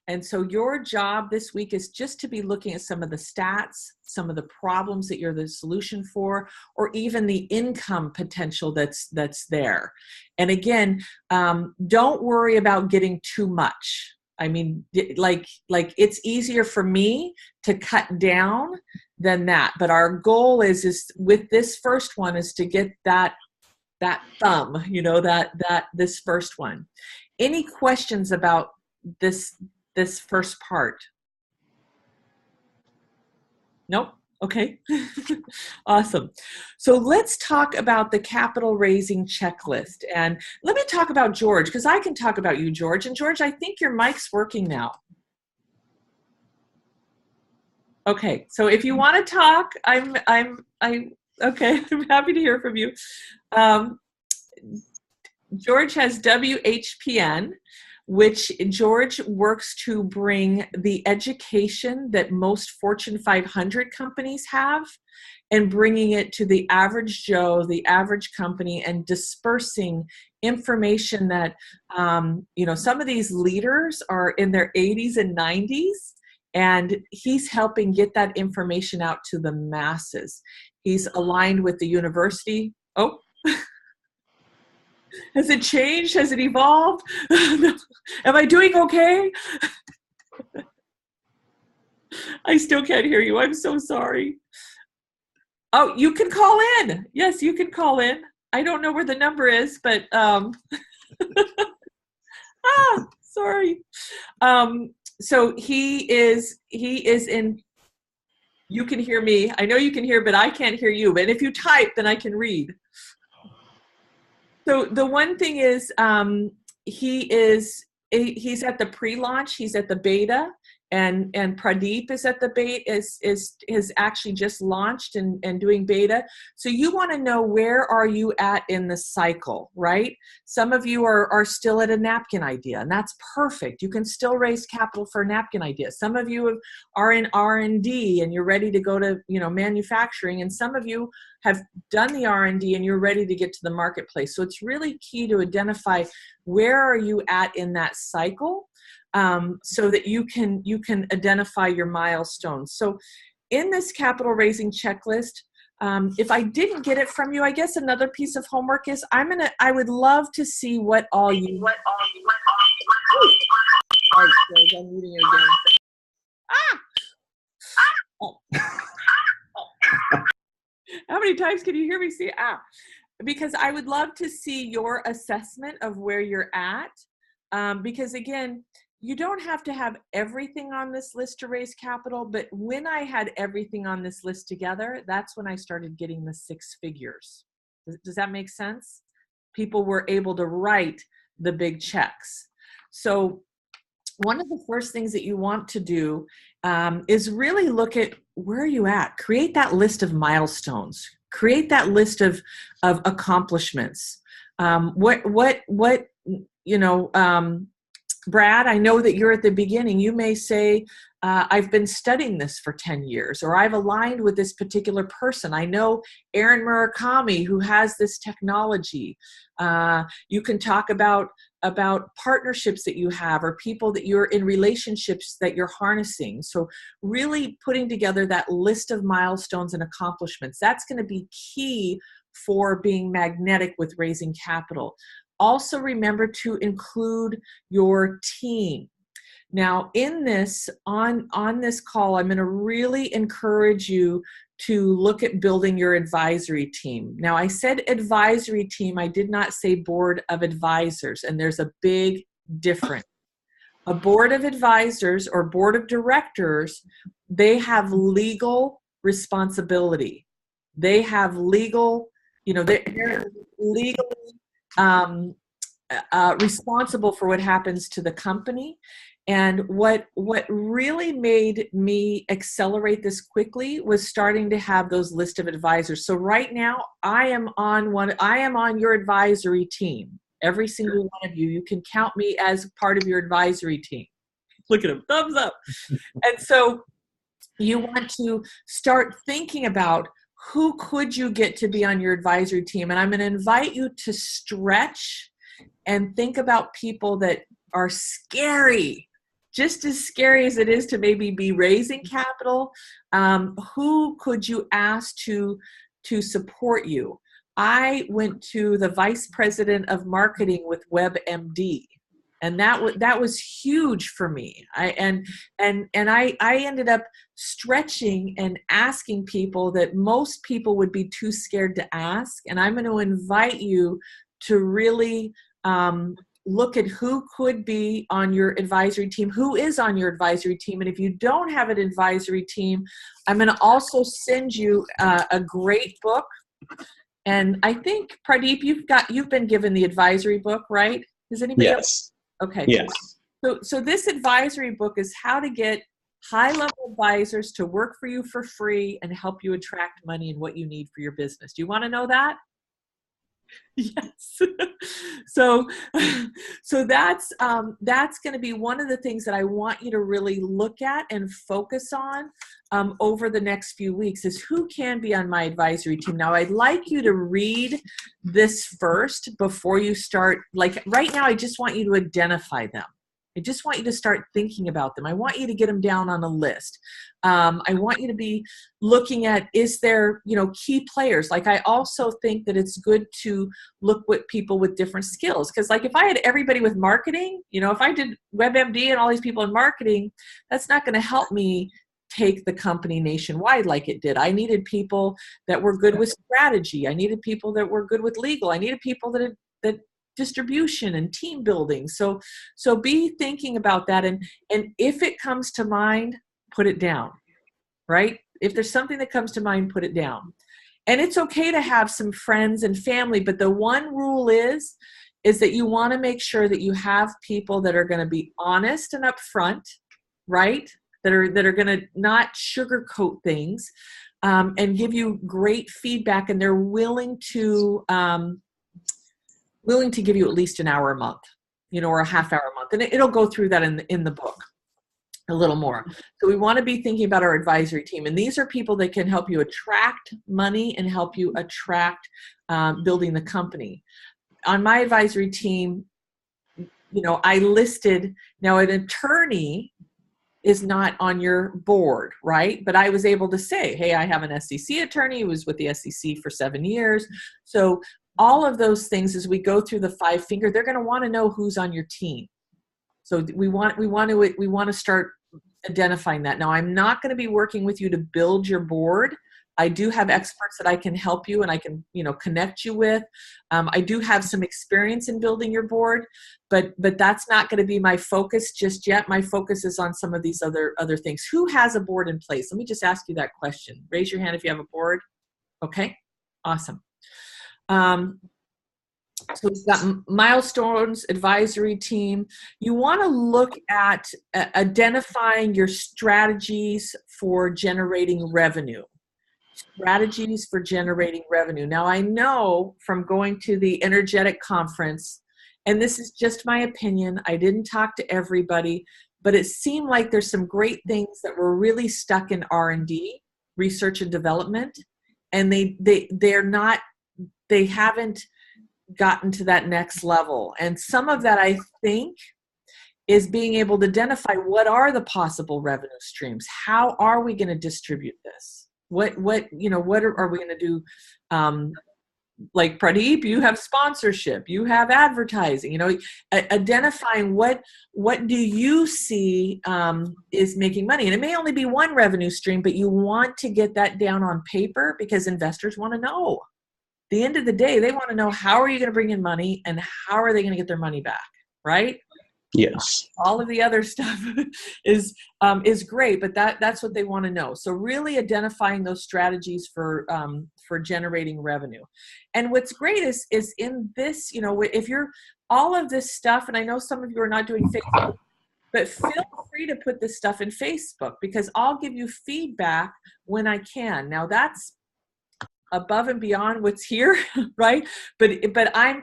Speaker 1: And so your job this week is just to be looking at some of the stats, some of the problems that you're the solution for, or even the income potential that's there. And again, don't worry about getting too much. I mean, like it's easier for me to cut down than that. But our goal is with this first one is to get that thumb, this first one. Any questions about this first part? Nope. Okay. Awesome. So let's talk about the capital raising checklist. And let me talk about George, because I can talk about you, George. And George, I think your mic's working now. Okay. So if you want to talk, I'm okay. I'm happy to hear from you. George has WHPN, which George works to bring the education that most Fortune 500 companies have and bringing it to the average Joe, the average company, and dispersing information that, some of these leaders are in their 80s and 90s, and he's helping get that information out to the masses. He's aligned with the university. Oh, has it changed? Has it evolved? Am I doing okay? I still can't hear you. I'm so sorry. Oh, you can call in. Yes, you can call in. I don't know where the number is, but sorry. So he is in. You can hear me. I know you can hear, but I can't hear you. But if you type, then I can read. So the one thing is, he is he's at the pre-launch, he's at the beta, and Pradeep is at the beta, is actually just launched and doing beta. So you want to know, where are you at in the cycle, right? Some of you are still at a napkin idea, and that's perfect. You can still raise capital for a napkin idea. Some of you are in R&D and you're ready to go to, manufacturing, and some of you have done the R&D and you're ready to get to the marketplace. So it's really key to identify where are you at in that cycle, so that you can identify your milestones. So in this capital raising checklist, if I didn't get it from you, I guess another piece of homework is I would love to see what all you. Oh, sorry, I'm muting you again. Oh. How many times can you hear me say because I would love to see your assessment of where you're at. Because again, you don't have to have everything on this list to raise capital, but when I had everything on this list together, that's when I started getting the 6 figures. Does that make sense? People were able to write the big checks. So one of the first things that you want to do is really look at, where are you at? Create that list of milestones. Create that list of accomplishments. Brad, I know that you're at the beginning. You may say, I've been studying this for 10 years, or I've aligned with this particular person. I know Aaron Murakami, who has this technology. You can talk about partnerships that you have, or people that you're in relationships that you're harnessing. So really putting together that list of milestones and accomplishments, that's going to be key for being magnetic with raising capital. Also remember to include your team. Now in this, on this call, I'm going to really encourage you to look at building your advisory team. Now I said advisory team, I did not say board of advisors, and there's a big difference. A board of advisors or board of directors, they have legal responsibility. They have legal, they're legally responsible for what happens to the company. And what really made me accelerate this quickly was starting to have those list of advisors. So right now I am on your advisory team. Every single one of you, you can count me as part of your advisory team. Look at him, thumbs up. And so you want to start thinking about, who could you get to be on your advisory team? And I'm going to invite you to stretch and think about people that are scary, just as scary as it is to maybe be raising capital. Who could you ask to support you? I went to the vice president of marketing with WebMD, and that was huge for me. I ended up stretching and asking people that most people would be too scared to ask. And I'm going to invite you to really look at who could be on your advisory team, who is on your advisory team. And if you don't have an advisory team, I'm going to also send you a great book. And I think, Pradeep, you've been given the advisory book, right? Has anybody else? Okay.
Speaker 5: Yes.
Speaker 1: So this advisory book is how to get high-level advisors to work for you for free and help you attract money and what you need for your business. Do you want to know that? Yes. So that's going to be one of the things that I want you to really look at and focus on over the next few weeks, is who can be on my advisory team. Now, I'd like you to read this first before you start. Like right now, I just want you to identify them. I just want you to start thinking about them. I want you to get them down on a list. I want you to be looking at, is there, key players? Like, I also think that it's good to look at people with different skills. Because like, if I had everybody with marketing, if I did WebMD and all these people in marketing, that's not going to help me take the company nationwide like it did. I needed people that were good with strategy. I needed people that were good with legal. I needed people that distribution and team building. So be thinking about that. And if it comes to mind, put it down, right? If there's something that comes to mind, put it down. And it's okay to have some friends and family, but the one rule is is that you want to make sure that you have people that are going to be honest and upfront, right? That are going to not sugarcoat things, and give you great feedback, and they're willing to give you at least an hour a month, or a half hour a month, and it'll go through that in the book a little more. So we want to be thinking about our advisory team, and these are people that can help you attract money and help you attract building the company. On my advisory team, I listed, now an attorney is not on your board, right? But I was able to say, hey, I have an SEC attorney who was with the SEC for 7 years. So all of those things, as we go through the 5-finger, they're going to want to know who's on your team. So we want to start identifying that. Now, I'm not going to be working with you to build your board. I do have experts that I can help you and I can, connect you with. I do have some experience in building your board, but that's not going to be my focus just yet. My focus is on some of these other things. Who has a board in place? Let me just ask you that question. Raise your hand if you have a board. Okay, awesome. So we've got milestones, advisory team. You want to look at identifying your strategies for generating revenue. Strategies for generating revenue. Now, I know from going to the Energetic Conference, and this is just my opinion, I didn't talk to everybody, but it seemed like there's some great things that were really stuck in R&D, research and development, and they haven't gotten to that next level. And some of that, I think, is being able to identify what are the possible revenue streams. How are we going to distribute this? What are we going to do? Like Pradeep, you have sponsorship, you have advertising, identifying what do you see is making money. And it may only be one revenue stream, but you want to get that down on paper because investors want to know. At the end of the day, they want to know, how are you going to bring in money and how are they going to get their money back, right?
Speaker 5: Yes.
Speaker 1: All of the other stuff is great, but that's what they want to know. So really identifying those strategies for generating revenue. And what's great is in this, if you're all of this stuff, and I know some of you are not doing Facebook, but feel free to put this stuff in Facebook because I'll give you feedback when I can. Now that's above and beyond what's here, right? But I'm,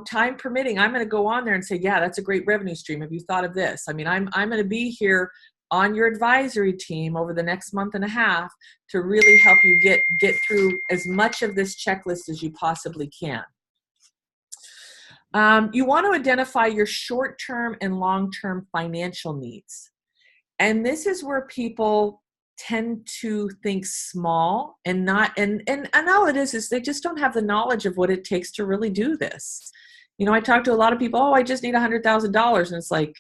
Speaker 1: time permitting, I'm going to go on there and say, yeah, that's a great revenue stream. Have you thought of this? I mean, I'm going to be here on your advisory team over the next month and a half to really help you get through as much of this checklist as you possibly can. You want to identify your short-term and long-term financial needs. And this is where people tend to think small and all it is they just don't have the knowledge of what it takes to really do this. I talk to a lot of people, I just need $100,000. And it's like,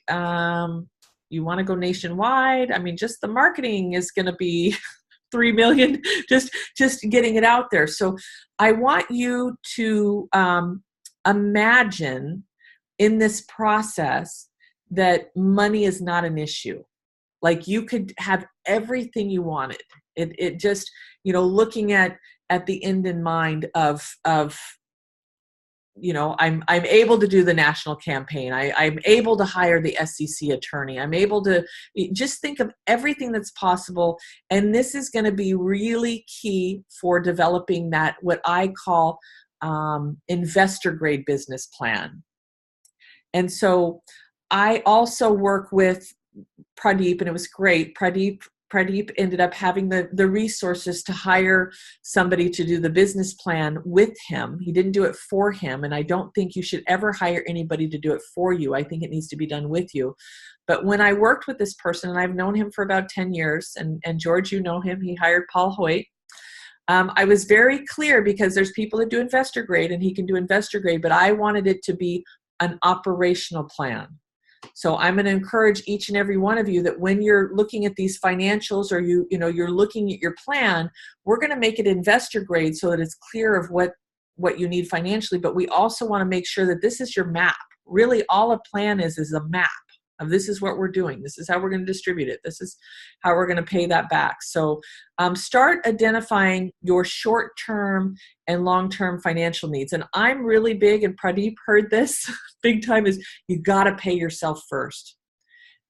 Speaker 1: you want to go nationwide? I mean, just the marketing is going to be 3 million, just getting it out there. So I want you to imagine in this process that money is not an issue. Like you could have everything you wanted. It just, looking at the end in mind of I'm able to do the national campaign. I'm able to hire the SEC attorney. I'm able to just think of everything that's possible. And this is going to be really key for developing that, what I call investor grade business plan. And so I also work with Pradeep, and it was great. Pradeep ended up having the resources to hire somebody to do the business plan with him. He didn't do it for him, and I don't think you should ever hire anybody to do it for you. I think it needs to be done with you. But when I worked with this person, and I've known him for about 10 years, and George, you know him, he hired Paul Hoyt. I was very clear because there's people that do investor grade, and he can do investor grade, but I wanted it to be an operational plan. So I'm going to encourage each and every one of you that when you're looking at these financials or you're looking at your plan, we're going to make it investor grade so that it's clear of what you need financially. But we also want to make sure that this is your map. Really, all a plan is a map, This is what we're doing. This is how we're going to distribute it. This is how we're going to pay that back. So start identifying your short-term and long-term financial needs. And I'm really big, and Pradeep heard this big time, is you got to pay yourself first,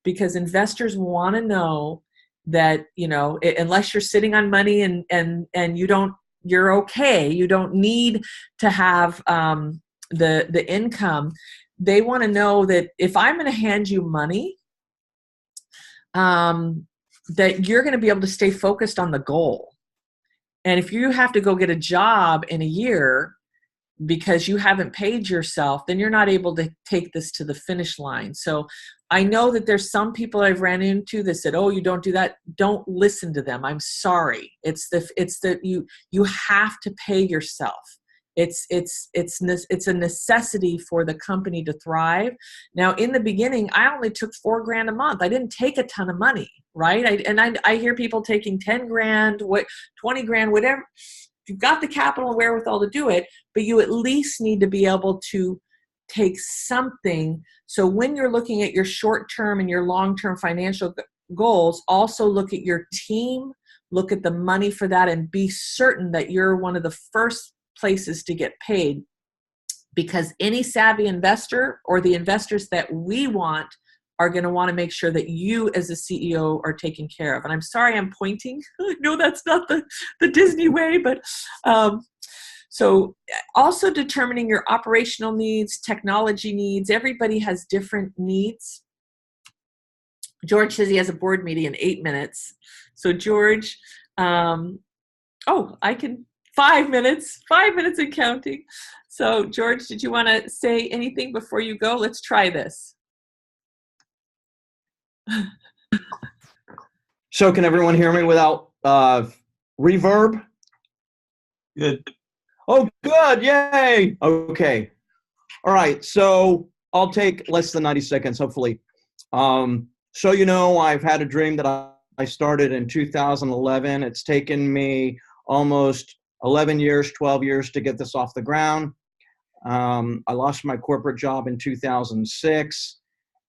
Speaker 1: because investors want to know that, unless you're sitting on money and you're okay, you don't need to have the income. They want to know that if I'm going to hand you money, that you're going to be able to stay focused on the goal. And if you have to go get a job in a year because you haven't paid yourself, then you're not able to take this to the finish line. So I know that there's some people I've ran into that said, oh, you don't do that. Don't listen to them. I'm sorry. It's that you have to pay yourself. It's a necessity for the company to thrive. Now, in the beginning, I only took $4,000 a month. I didn't take a ton of money, right? I hear people taking 10 grand, 20 grand, whatever. You've got the capital and wherewithal to do it, but you at least need to be able to take something. So when you're looking at your short-term and your long-term financial goals, also look at your team, look at the money for that, and be certain that you're one of the first places to get paid, because any savvy investor, or the investors that we want, are going to want to make sure that you as a CEO are taken care of. And I'm sorry I'm pointing. I know that's not the Disney way, but so also determining your operational needs, technology needs. Everybody has different needs. George says he has a board meeting in 8 minutes. So George, I can 5 minutes and counting. So George, did you want to say anything before you go? Let's try this.
Speaker 3: So can everyone hear me without reverb?
Speaker 4: Good.
Speaker 3: Oh, good. Yay. Okay. All right. So I'll take less than 90 seconds, hopefully. I've had a dream that I started in 2011. It's taken me almost 11 years, 12 years to get this off the ground. I lost my corporate job in 2006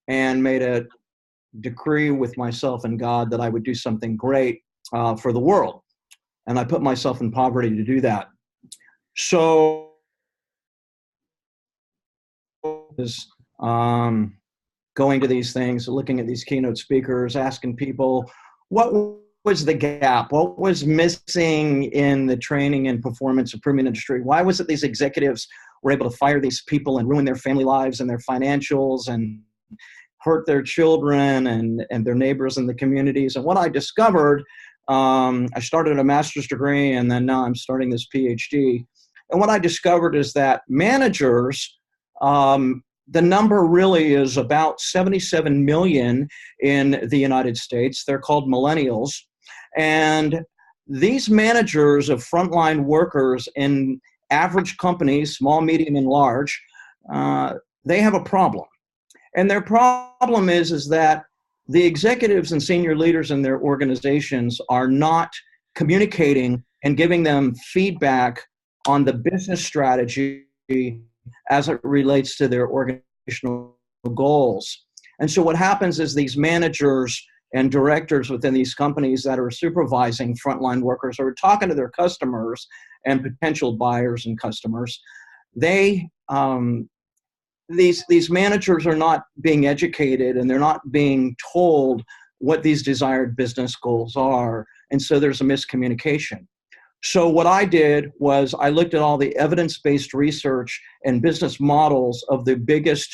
Speaker 3: and made a decree with myself and God that I would do something great for the world. And I put myself in poverty to do that. So going to these things, looking at these keynote speakers, asking people, what was the gap? What was missing in the training and performance improvement industry? Why was it these executives were able to fire these people and ruin their family lives and their financials and hurt their children and their neighbors in the communities? And what I discovered, I started a master's degree and then now I'm starting this PhD. And what I discovered is that managers, the number really is about 77 million in the United States. They're called millennials. And these managers of frontline workers in average companies, small, medium, and large, they have a problem. And their problem is that the executives and senior leaders in their organizations are not communicating and giving them feedback on the business strategy as it relates to their organizational goals. And so what happens is these managers and directors within these companies that are supervising frontline workers are talking to their customers and potential buyers and customers. These managers are not being educated and they're not being told what these desired business goals are. And so there's a miscommunication. So what I did was I looked at all the evidence-based research and business models of the biggest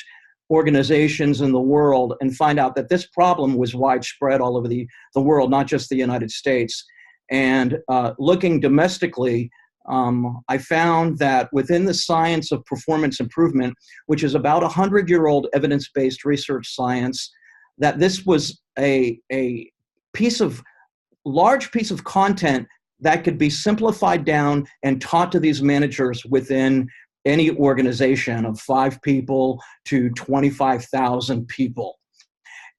Speaker 3: organizations in the world and find out that this problem was widespread all over the world, not just the United States. And looking domestically, I found that within the science of performance improvement, which is about 100-year-old evidence-based research science, that this was a large piece of content that could be simplified down and taught to these managers within any organization of 5 people to 25,000 people.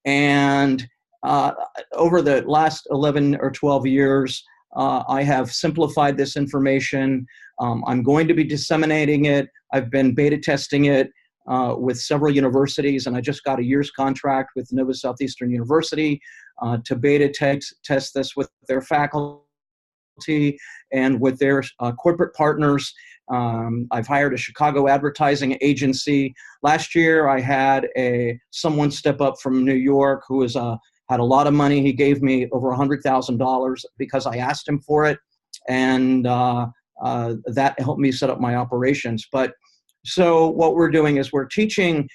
Speaker 3: And over the last 11 or 12 years, I have simplified this information. I'm going to be disseminating it. I've been beta testing it. with several universities, and I just got a year's contract with Nova Southeastern University to beta test this with their faculty and with their corporate partners. I've hired a Chicago advertising agency. Last year, I had someone step up from New York who had a lot of money. He gave me over $100,000 because I asked him for it, and that helped me set up my operations. But so what we're doing is we're teaching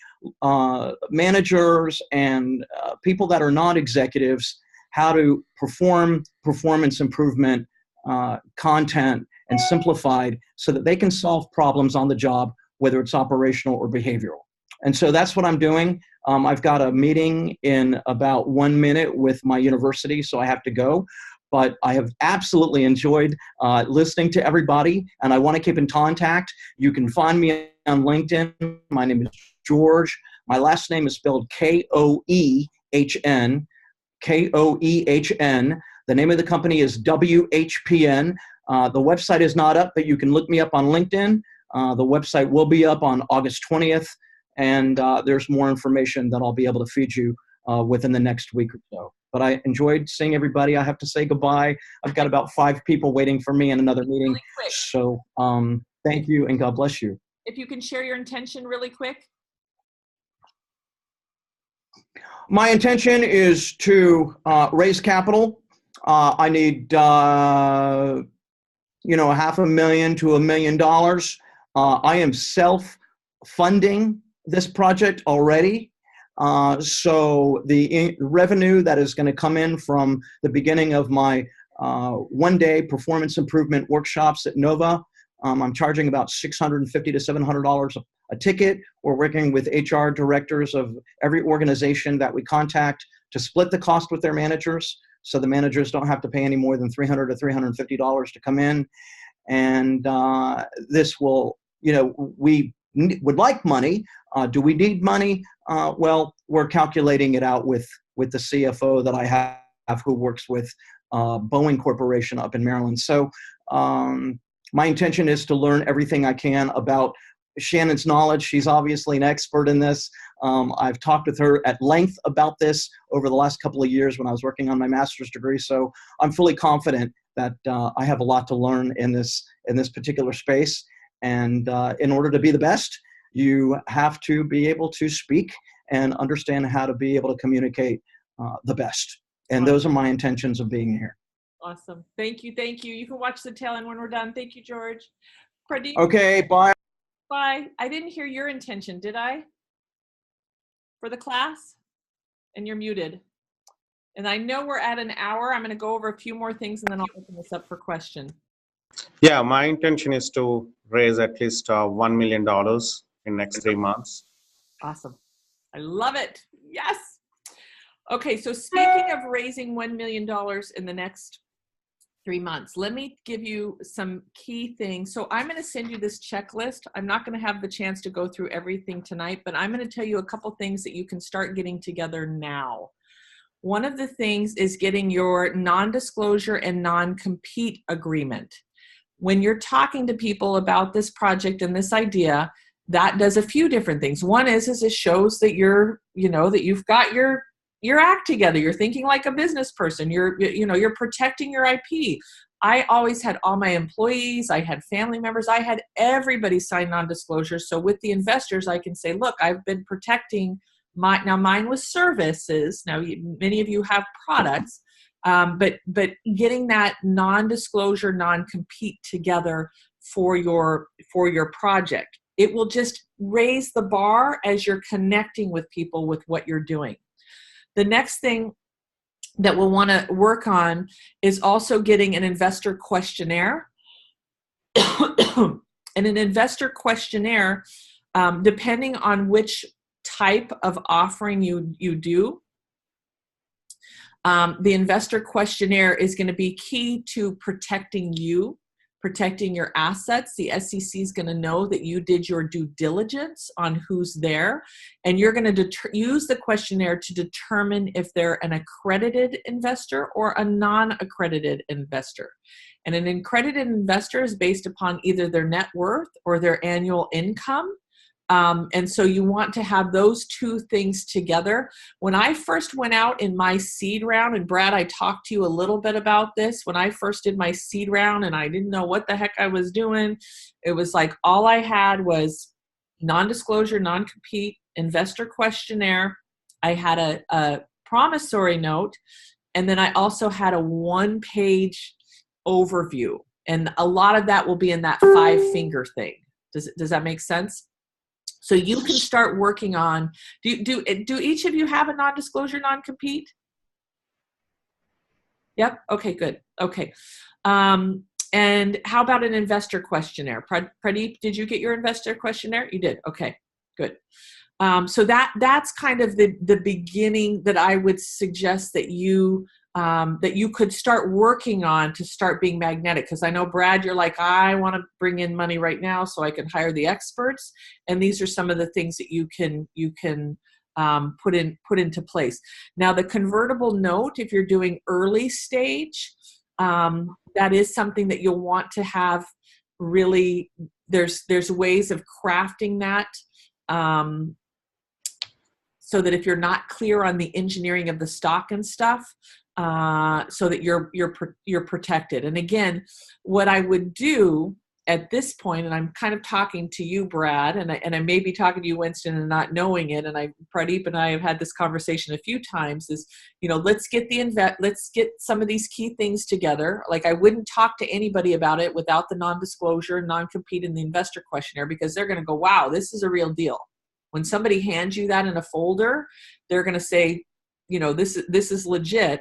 Speaker 3: managers and people that are not executives how to perform performance improvement content and simplified so that they can solve problems on the job, whether it's operational or behavioral. And so that's what I'm doing. I've got a meeting in about 1 minute with my university, so I have to go. But I have absolutely enjoyed listening to everybody, and I want to keep in contact. You can find me on LinkedIn. My name is George. My last name is spelled Koehn, Koehn. The name of the company is WHPN. The website is not up, but you can look me up on LinkedIn. The website will be up on August 20th, and there's more information that I'll be able to feed you within the next week or so. But I enjoyed seeing everybody. I have to say goodbye. I've got about 5 people waiting for me in another meeting.
Speaker 1: Really quick.
Speaker 3: So thank you, and God bless you.
Speaker 1: If you can share your intention really quick.
Speaker 3: My intention is to raise capital. I need, $500,000 to $1 million. I am self-funding this project already. So the revenue that is going to come in from the beginning of my one-day performance improvement workshops at Nova, I'm charging about $650 to $700 a ticket. We're working with HR directors of every organization that we contact to split the cost with their managers, so the managers don't have to pay any more than $300 to $350 to come in. And this will, we would like money. Do we need money? Well, we're calculating it out with the CFO that I have who works with Boeing Corporation up in Maryland. So my intention is to learn everything I can about Shannon's knowledge. She's obviously an expert in this. I've talked with her at length about this over the last couple of years when I was working on my master's degree. So I'm fully confident that I have a lot to learn in this particular space. And in order to be the best, you have to be able to speak and understand how to be able to communicate the best. And those are my intentions of being here.
Speaker 1: Awesome. Thank you. Thank you. You can watch the tail end when we're done. Thank you, George. Pradeep.
Speaker 3: Okay, bye.
Speaker 1: Bye. I didn't hear your intention, did I? For the class? And you're muted. And I know we're at an hour. I'm going to go over a few more things and then I'll open this up for question.
Speaker 5: Yeah, my intention is to raise at least $1 million in next 3 months.
Speaker 1: Awesome. I love it. Yes. Okay, so speaking of raising $1 million in the next 3 months, let me give you some key things. So I'm going to send you this checklist. I'm not going to have the chance to go through everything tonight, but I'm going to tell you a couple things that you can start getting together now. One of the things is getting your non-disclosure and non-compete agreement. When you're talking to people about this project and this idea, that does a few different things. One is it shows that that you've got your act together. You're thinking like a business person. You're protecting your IP. I always had all my employees, I had family members, I had everybody sign non-disclosure. So with the investors, I can say, look, I've been protecting mine was services. Now, many of you have products, but getting that non-disclosure, non-compete together for your project, it will just raise the bar as you're connecting with people with what you're doing. The next thing that we'll want to work on is also getting an investor questionnaire. And an investor questionnaire, depending on which type of offering you do, the investor questionnaire is going to be key to protecting your assets. The SEC is going to know that you did your due diligence on who's there, and you're going to use the questionnaire to determine if they're an accredited investor or a non-accredited investor. And an accredited investor is based upon either their net worth or their annual income. And so you want to have those two things together. When I first went out in my seed round, and Brad, I talked to you a little bit about this. When I first did my seed round and I didn't know what the heck I was doing, it was like all I had was non-disclosure, non-compete, investor questionnaire. I had a promissory note, and then I also had a one-page overview. And a lot of that will be in that 5-finger thing. Does that make sense? So you can start working on, do each of you have a non-disclosure, non-compete? Yep. Okay, good. Okay. And how about an investor questionnaire? Pradeep, did you get your investor questionnaire? You did. Okay, good. So that's kind of the beginning that I would suggest that you could start working on to start being magnetic. Because I know, Brad, you're like, I want to bring in money right now so I can hire the experts. And these are some of the things that you can put into place. Now, the convertible note, if you're doing early stage, that is something that you'll want to have. Really, there's ways of crafting that. So that if you're not clear on the engineering of the stock and stuff, so that you're protected. And again, what I would do at this point, and I'm kind of talking to you, Brad, and I may be talking to you, Winston, and not knowing it. And Pradeep and I have had this conversation a few times. Is, let's get some of these key things together. Like, I wouldn't talk to anybody about it without the non-disclosure, non-compete, and the investor questionnaire, because they're going to go, wow, this is a real deal. When somebody hands you that in a folder, they're going to say, this is legit.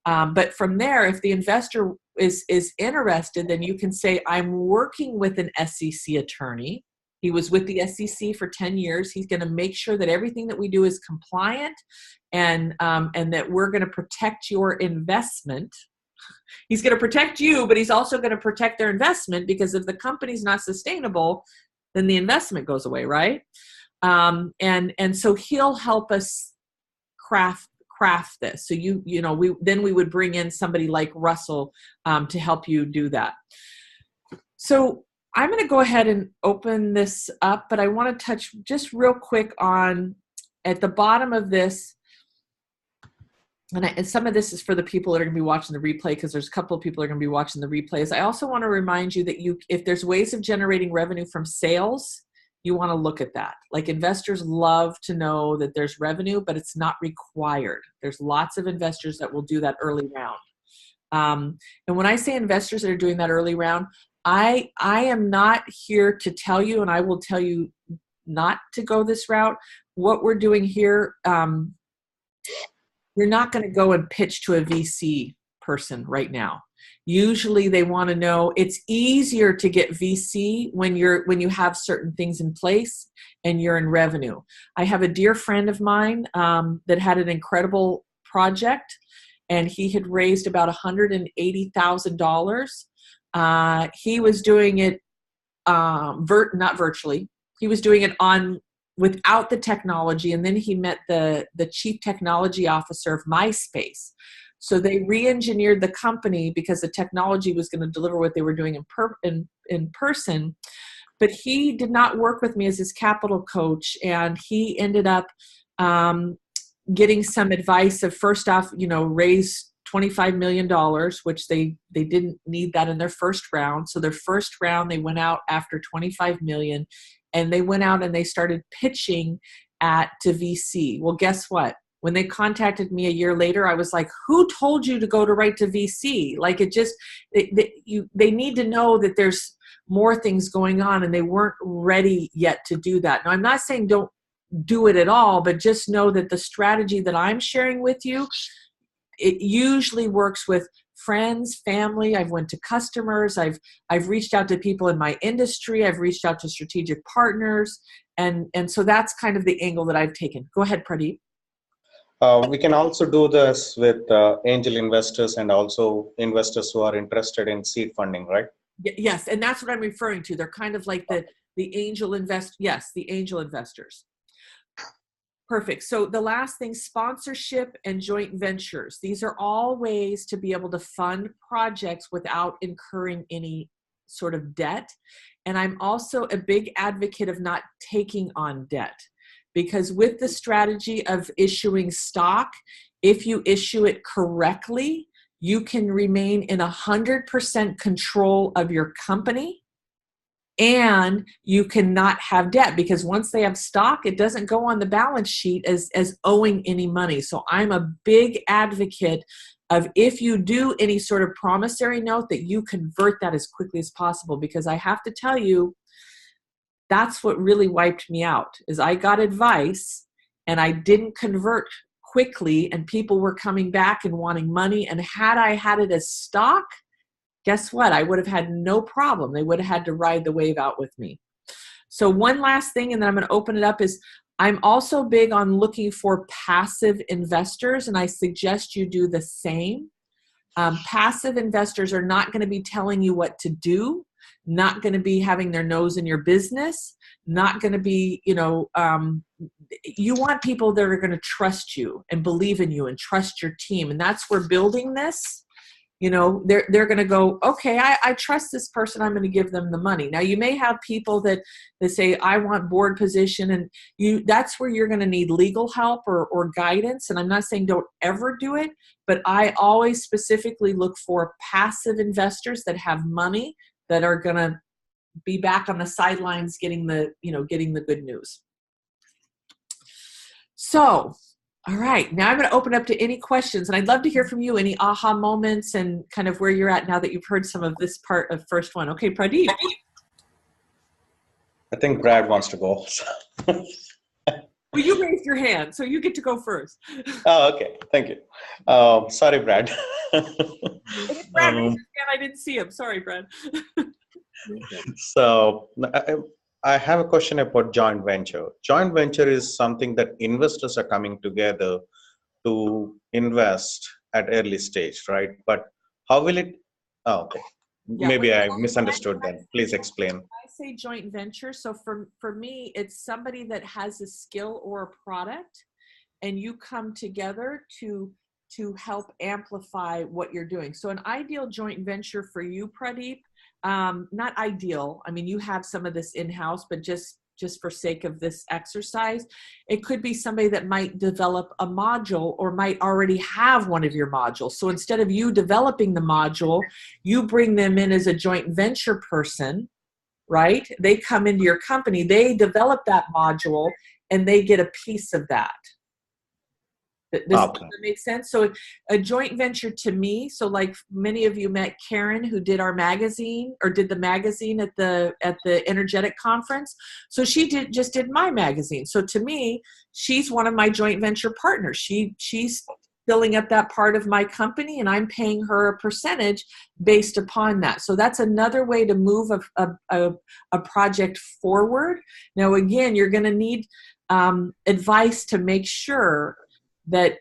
Speaker 1: But from there, if the investor is interested, then you can say, I'm working with an SEC attorney. He was with the SEC for 10 years. He's going to make sure that everything that we do is compliant, and that we're going to protect your investment. He's going to protect you, but he's also going to protect their investment, because if the company's not sustainable, then the investment goes away, right? And so he'll help us craft this. So we would bring in somebody like Russell to help you do that. So I'm going to go ahead and open this up, but I want to touch just real quick on, at the bottom of this, and some of this is for the people that are going to be watching the replay, because there's a couple of people that are going to be watching the replays. I also want to remind you that if there's ways of generating revenue from sales, you want to look at that. Like, investors love to know that there's revenue, but it's not required. There's lots of investors that will do that early round. And when I say investors that are doing that early round, I am not here to tell you, and I will tell you not to go this route. What we're doing here, you're not going to go and pitch to a VC person right now. Usually they want to know, it's easier to get VC when you have certain things in place and you're in revenue. I have a dear friend of mine that had an incredible project, and he had raised about $180,000. He was doing it not virtually. He was doing it without the technology, and then he met the chief technology officer of MySpace. So they re-engineered the company because the technology was going to deliver what they were doing in person. But he did not work with me as his capital coach, and he ended up getting some advice of, first off, raise $25 million, which they didn't need that in their first round. So their first round, they went out after 25 million, and they went out and they started pitching to VC. Well, guess what? When they contacted me a year later, I was like, who told you to go to write to VC? Like, they need to know that there's more things going on, and they weren't ready yet to do that. Now, I'm not saying don't do it at all, but just know that the strategy that I'm sharing with you, it usually works with friends, family. I've went to customers. I've reached out to people in my industry. I've reached out to strategic partners. And so that's kind of the angle that I've taken. Go ahead, Pradeep.
Speaker 5: We can also do this with angel investors and also investors who are interested in seed funding, right?
Speaker 1: Yes, and that's what I'm referring to. They're kind of like the angel the angel investors. Perfect. So the last thing, sponsorship and joint ventures. These are all ways to be able to fund projects without incurring any sort of debt. And I'm also a big advocate of not taking on debt, because with the strategy of issuing stock, if you issue it correctly, you can remain in 100% control of your company, and you cannot have debt, because once they have stock, it doesn't go on the balance sheet as owing any money. So I'm a big advocate of, if you do any sort of promissory note, that you convert that as quickly as possible, because I have to tell you, that's what really wiped me out, is I got advice and I didn't convert quickly, and people were coming back and wanting money. And had I had it as stock, guess what? I would have had no problem. They would have had to ride the wave out with me. So one last thing, and then I'm going to open it up, is I'm also big on looking for passive investors, and I suggest you do the same. Passive investors are not going to be telling you what to do, not going to be having their nose in your business, not going to be, you want people that are going to trust you and believe in you and trust your team. And that's where building this, they're going to go, okay, I trust this person, I'm going to give them the money. Now, you may have people that say, I want board position, and that's where you're going to need legal help or guidance. And I'm not saying don't ever do it, but I always specifically look for passive investors that have money, that are going to be back on the sidelines getting the good news. So, all right, now I'm going to open up to any questions, and I'd love to hear from you, any aha moments and kind of where you're at now that you've heard some of this part of first one. Okay, Pradeep.
Speaker 5: I think Brad wants to go.
Speaker 1: Well, you raised your hand, so you get to go first.
Speaker 5: Oh, okay. Thank you. Sorry, Brad.
Speaker 1: Brad raised his hand. I didn't see him. Sorry, Brad.
Speaker 5: So I have a question about joint venture. Joint venture is something that investors are coming together to invest at early stage, right? But how will it? Oh, okay.
Speaker 1: Yeah,
Speaker 5: maybe I misunderstood then. Please explain.
Speaker 1: I say joint venture. So for me, it's somebody that has a skill or a product, and you come together to help amplify what you're doing. So an ideal joint venture for you, Pradeep, not ideal. I mean, you have some of this in-house, but just for sake of this exercise, it could be somebody that might develop a module or might already have one of your modules. So instead of you developing the module, you bring them in as a joint venture person, right? They come into your company, they develop that module, and they get a piece of that. Does that make sense? So a joint venture to me, so like many of you met Karen, who did our magazine or did the magazine at the Energetic Conference. So she just did my magazine. So to me, she's one of my joint venture partners. She's filling up that part of my company, and I'm paying her a percentage based upon that. So that's another way to move a project forward. Now, again, you're going to need advice to make sure that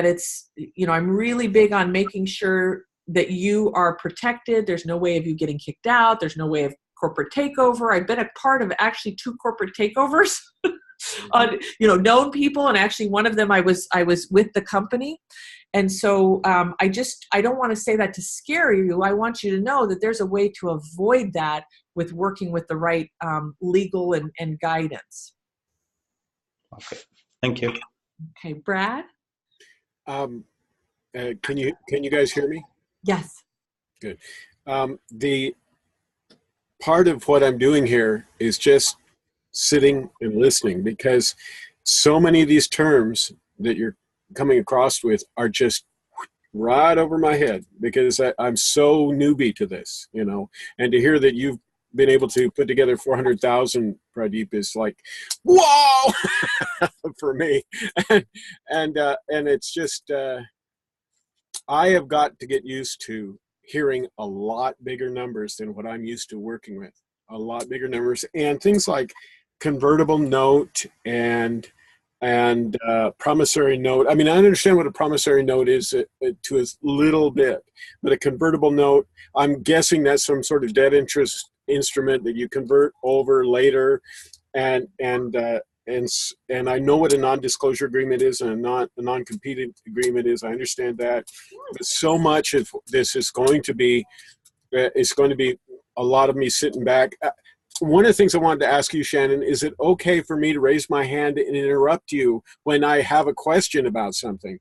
Speaker 1: it's, I'm really big on making sure that you are protected. There's no way of you getting kicked out. There's no way of corporate takeover. I've been a part of actually 2 corporate takeovers on, known people. And actually one of them I was with the company. And so I don't want to say that to scare you. I want you to know that there's a way to avoid that with working with the right legal and guidance.
Speaker 5: Okay. Thank you.
Speaker 1: Okay, Brad?
Speaker 2: Can you guys hear me?
Speaker 1: Yes.
Speaker 2: Good. The part of what I'm doing here is just sitting and listening, because so many of these terms that you're coming across with are just right over my head, because I'm so newbie to this, and to hear that you've been able to put together 400,000, Pradeep, is like, whoa, for me. And it's just, I have got to get used to hearing a lot bigger numbers than what I'm used to working with. A lot bigger numbers, and things like convertible note and promissory note. I mean, I understand what a promissory note is to a little bit, but a convertible note, I'm guessing that's some sort of debt interest instrument that you convert over later, and I know what a non-disclosure agreement is and a non-compete agreement is. I understand that, but so much of this is going to be a lot of me sitting back. One of the things I wanted to ask you, Shannon, is it okay for me to raise my hand and interrupt you when I have a question about something?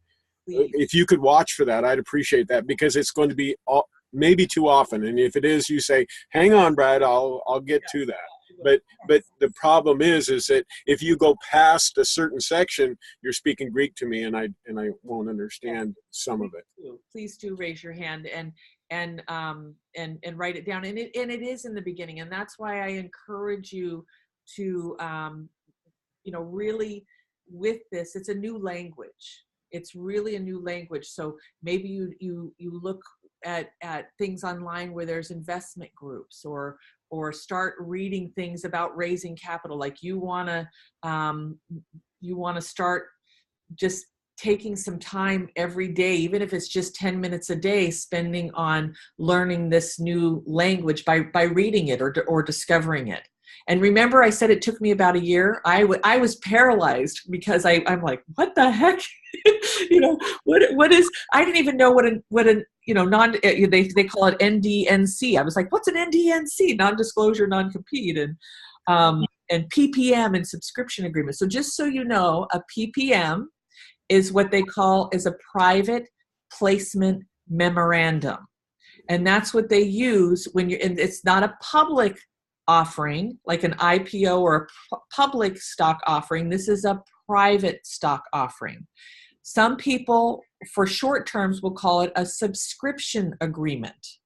Speaker 1: Please.
Speaker 2: If you could watch for that, I'd appreciate that, because it's going to be maybe too often. And if it is, you say, hang on, Brad, I'll get to that. But the problem is that if you go past a certain section, you're speaking Greek to me, and I won't understand some of it.
Speaker 1: Please do raise your hand and write it down. And it is in the beginning, and that's why I encourage you to really, with this, it's a new language. It's really a new language. So maybe you look at things online where there's investment groups, or start reading things about raising capital. Like you want to start just taking some time every day, even if it's just 10 minutes a day, spending on learning this new language by reading it or discovering it. And remember, I said it took me about a year. I was paralyzed because I'm like, what the heck? What is, I didn't even know what a they call it NDNC. I was like, what's an NDNC? Non-disclosure, non-compete, and PPM and subscription agreement. So just so you know, a PPM is what they call is a private placement memorandum. And that's what they use when and it's not a public offering like an IPO or a public stock offering. This is a private stock offering. Some people for short terms will call it a subscription agreement.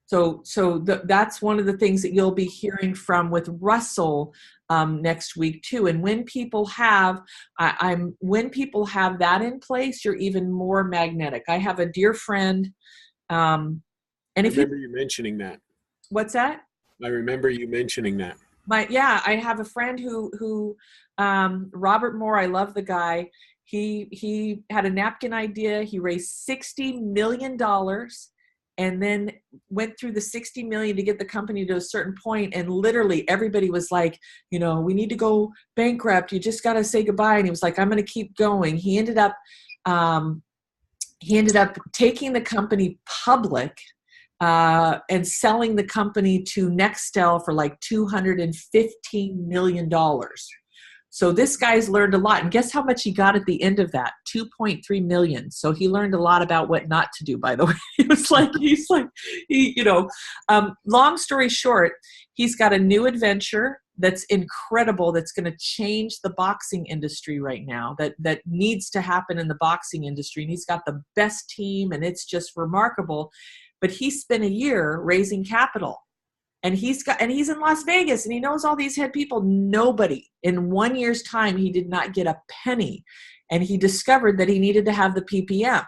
Speaker 1: So that's one of the things that you'll be hearing from with Russell next week too. And when people have, when people have that in place, you're even more magnetic. I have a dear friend, and if
Speaker 2: I remember you mentioning that.
Speaker 1: What's that?
Speaker 2: I remember you mentioning that.
Speaker 1: I have a friend who Robert Moore. I love the guy. He had a napkin idea. He raised $60 million. And then went through the 60 million to get the company to a certain point, and literally everybody was like, we need to go bankrupt. You just got to say goodbye. And he was like, I'm going to keep going. He ended up taking the company public and selling the company to Nextel for like $215 million. So this guy's learned a lot. And guess how much he got at the end of that? 2.3 million. So he learned a lot about what not to do, by the way. Long story short, he's got a new adventure that's incredible, that's going to change the boxing industry right now, that needs to happen in the boxing industry. And he's got the best team, and it's just remarkable. But he spent a year raising capital. And he's in Las Vegas, and he knows all these head people. Nobody in 1 year's time, he did not get a penny. And he discovered that he needed to have the PPM.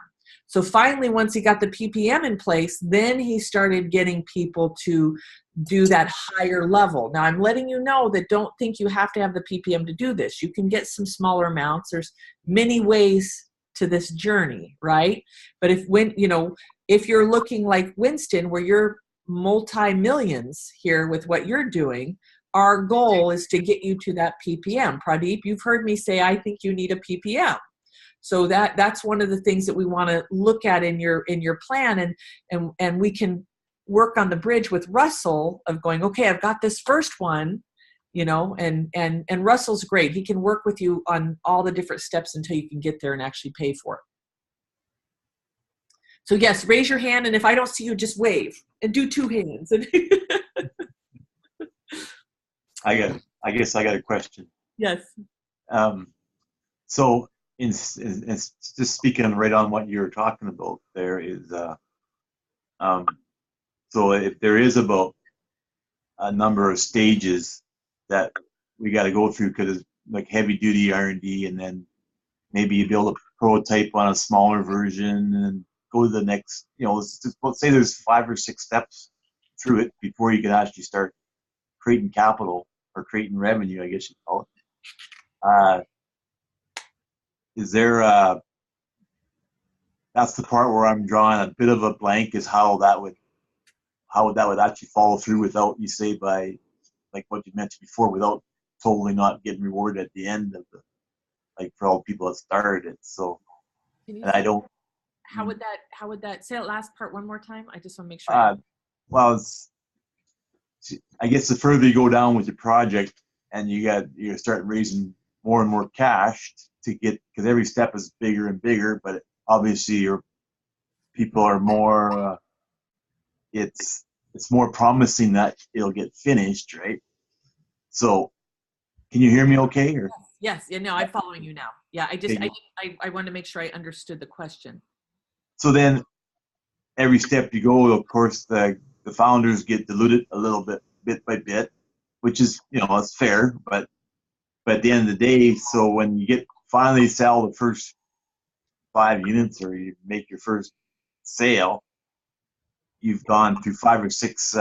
Speaker 1: So finally, once he got the PPM in place, then he started getting people to do that higher level. Now, I'm letting you know that don't think you have to have the PPM to do this. You can get some smaller amounts. There's many ways to this journey, right? But if you're looking like Winston, where you're multi-millions here with what you're doing, our goal is to get you to that PPM. Pradeep, you've heard me say, I think you need a PPM. So that's one of the things that we want to look at in your plan, and we can work on the bridge with Russell of going, okay, I've got this first one, and Russell's great. He can work with you on all the different steps until you can get there and actually pay for it. So yes, raise your hand, and if I don't see you, just wave and do two hands.
Speaker 4: I guess I got a question.
Speaker 1: Yes.
Speaker 4: So in just speaking right on what you were talking about, there is so if there is about a number of stages that we got to go through, because it's like heavy duty R&D, and then maybe you build a prototype on a smaller version and go to the next, let's say there's 5 or 6 steps through it before you can actually start creating capital or creating revenue, I guess you call it. Is there that's the part where I'm drawing a bit of a blank, is how that would actually follow through without, you say, by like what you mentioned before, without totally not getting rewarded at the end of like for all the people that started it. So, and I don't.
Speaker 1: How would that say that last part one more time? I just want to make sure.
Speaker 4: Well, I guess the further you go down with your project, and you start raising more and more cash to get, because every step is bigger and bigger, but obviously your people are more. It's more promising that it'll get finished, right? So, can you hear me okay? Or
Speaker 1: Yes. Yeah. No, I'm following you now. Yeah.
Speaker 4: Okay.
Speaker 1: I wanted to make sure I understood the question.
Speaker 4: So then, every step you go, of course, the founders get diluted a little bit by bit, which is, it's fair. But at the end of the day, so when you finally sell the first 5 units, or you make your first sale, you've gone through 5 or 6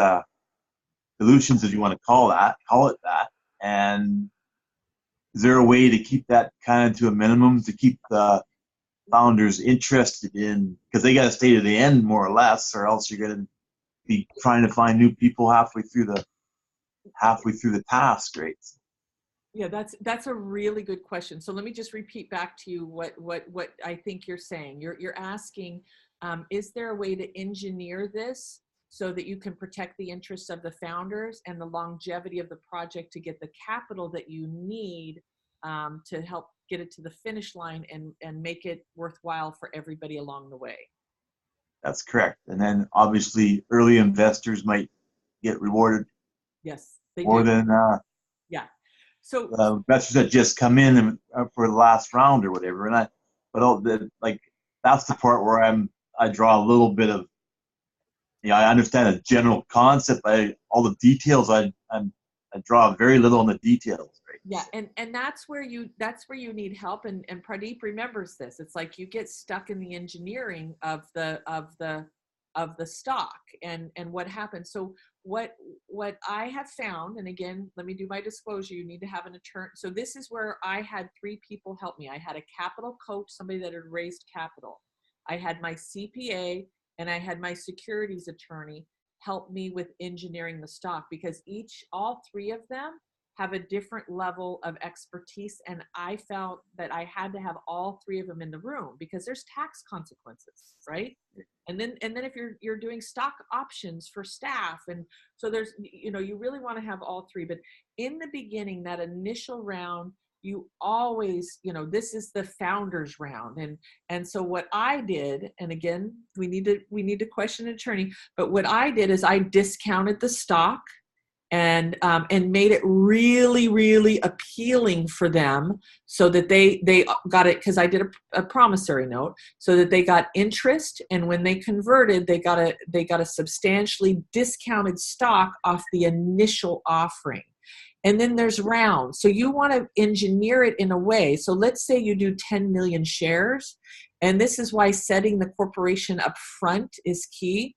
Speaker 4: dilutions, as you want to call it that. And is there a way to keep that kind of to a minimum, to keep the founders interested in, because they got to stay to the end more or less, or else you're going to be trying to find new people halfway through the task, right?
Speaker 1: Yeah, that's a really good question. So let me just repeat back to you what I think you're saying. You're asking, is there a way to engineer this so that you can protect the interests of the founders and the longevity of the project to get the capital that you need to help get it to the finish line and make it worthwhile for everybody along the way?
Speaker 4: That's correct. And then obviously early investors might get rewarded
Speaker 1: Yes, they
Speaker 4: more
Speaker 1: do.
Speaker 4: than
Speaker 1: Yeah. So
Speaker 4: investors that just come in for the last round or whatever. That's the part where I draw a little bit of, I understand a general concept, but all the details, I draw very little on the details, right?
Speaker 1: yeah, and that's where you need help, and Pradeep remembers this. It's like you get stuck in the engineering of the stock and what happens. So what I have found, and again, let me do my disclosure, you need to have an attorney. So this is where I had 3 people help me. I had a capital coach, somebody that had raised capital. I had my CPA, and I had my securities attorney help me with engineering the stock, because all 3 of them have a different level of expertise. And I felt that I had to have all 3 of them in the room, because there's tax consequences, right? And then if you're doing stock options for staff, and so there's, you really want to have all 3. But in the beginning, that initial round, you always, this is the founders round. And so what I did, and again, we need to question an attorney, but what I did is I discounted the stock and made it really, really appealing for them, so that they got it, because I did a promissory note, so that they got interest, and when they converted, they got a substantially discounted stock off the initial offering. And then there's rounds. So you want to engineer it in a way. So let's say you do 10 million shares, and this is why setting the corporation up front is key.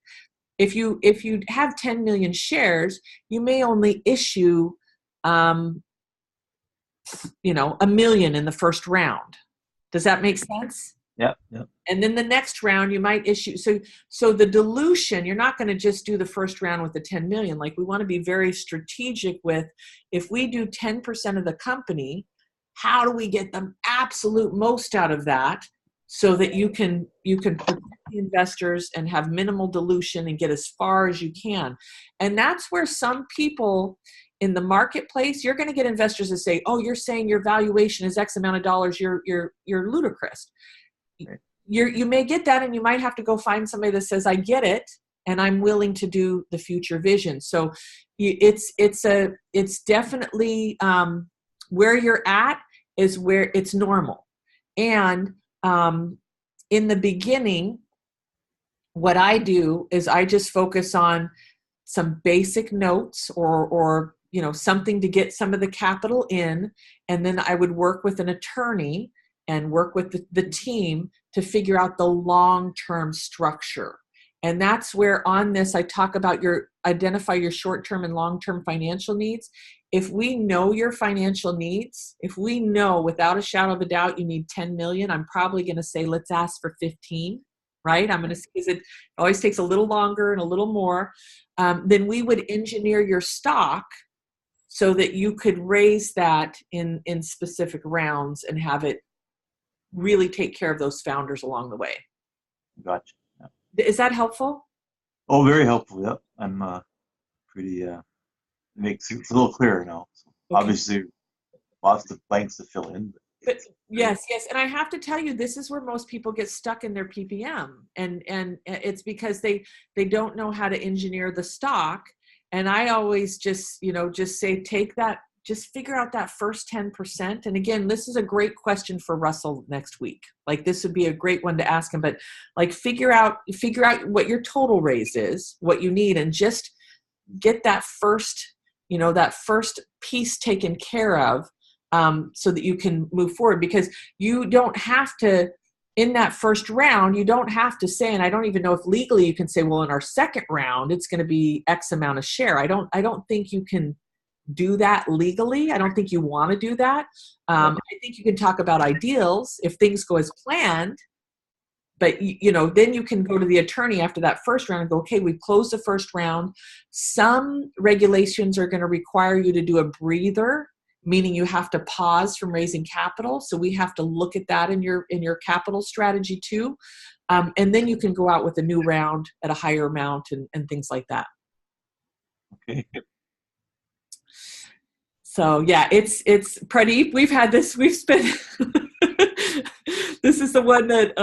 Speaker 1: If you have 10 million shares, you may only issue, 1 million in the first round. Does that make sense?
Speaker 4: Yeah.
Speaker 1: And then the next round you might issue. So the dilution, you're not going to just do the first round with the 10 million. Like, we want to be very strategic with, if we do 10% of the company, how do we get the absolute most out of that, so that you can protect the investors and have minimal dilution and get as far as you can. And that's where some people in the marketplace, you're going to get investors that say, oh, you're saying your valuation is X amount of dollars, you're ludicrous.
Speaker 4: Right.
Speaker 1: You may get that, and you might have to go find somebody that says, I get it, and I'm willing to do the future vision. So it's definitely where you're at is where it's normal. And in the beginning, what I do is I just focus on some basic notes or something to get some of the capital in, and then I would work with an attorney and work with the team to figure out the long-term structure. And that's where on this I talk about identify your short-term and long-term financial needs. If we know your financial needs, if we know without a shadow of a doubt you need 10 million, I'm probably going to say, let's ask for 15, right? I'm going to say, because it always takes a little longer and a little more. Then we would engineer your stock so that you could raise that in specific rounds and have it really take care of those founders along the way.
Speaker 4: Gotcha. Yeah.
Speaker 1: Is that helpful?
Speaker 4: Oh, very helpful. Yep. I'm pretty makes it a little clearer now. So
Speaker 1: Okay.
Speaker 4: obviously, lots of blanks to fill in.
Speaker 1: But yes, and I have to tell you, this is where most people get stuck in their PPM, and it's because they don't know how to engineer the stock. And I always just say, take that, just figure out that first 10%. And again, this is a great question for Russell next week. Like, this would be a great one to ask him, but like, figure out what your total raise is, what you need, and just get that first piece taken care of, so that you can move forward. Because you don't have to, in that first round, you don't have to say, and I don't even know if legally you can say, well, in our second round, it's going to be X amount of share. I don't think you can do that legally. I don't think you want to do that. I think you can talk about ideals if things go as planned, but then you can go to the attorney after that first round and go, okay, we've closed the first round. Some regulations are going to require you to do a breather, meaning you have to pause from raising capital. So we have to look at that in your capital strategy too. And then you can go out with a new round at a higher amount and things like that.
Speaker 4: Okay.
Speaker 1: So yeah, it's Pradeep. We've had this, we've spent, this is the one that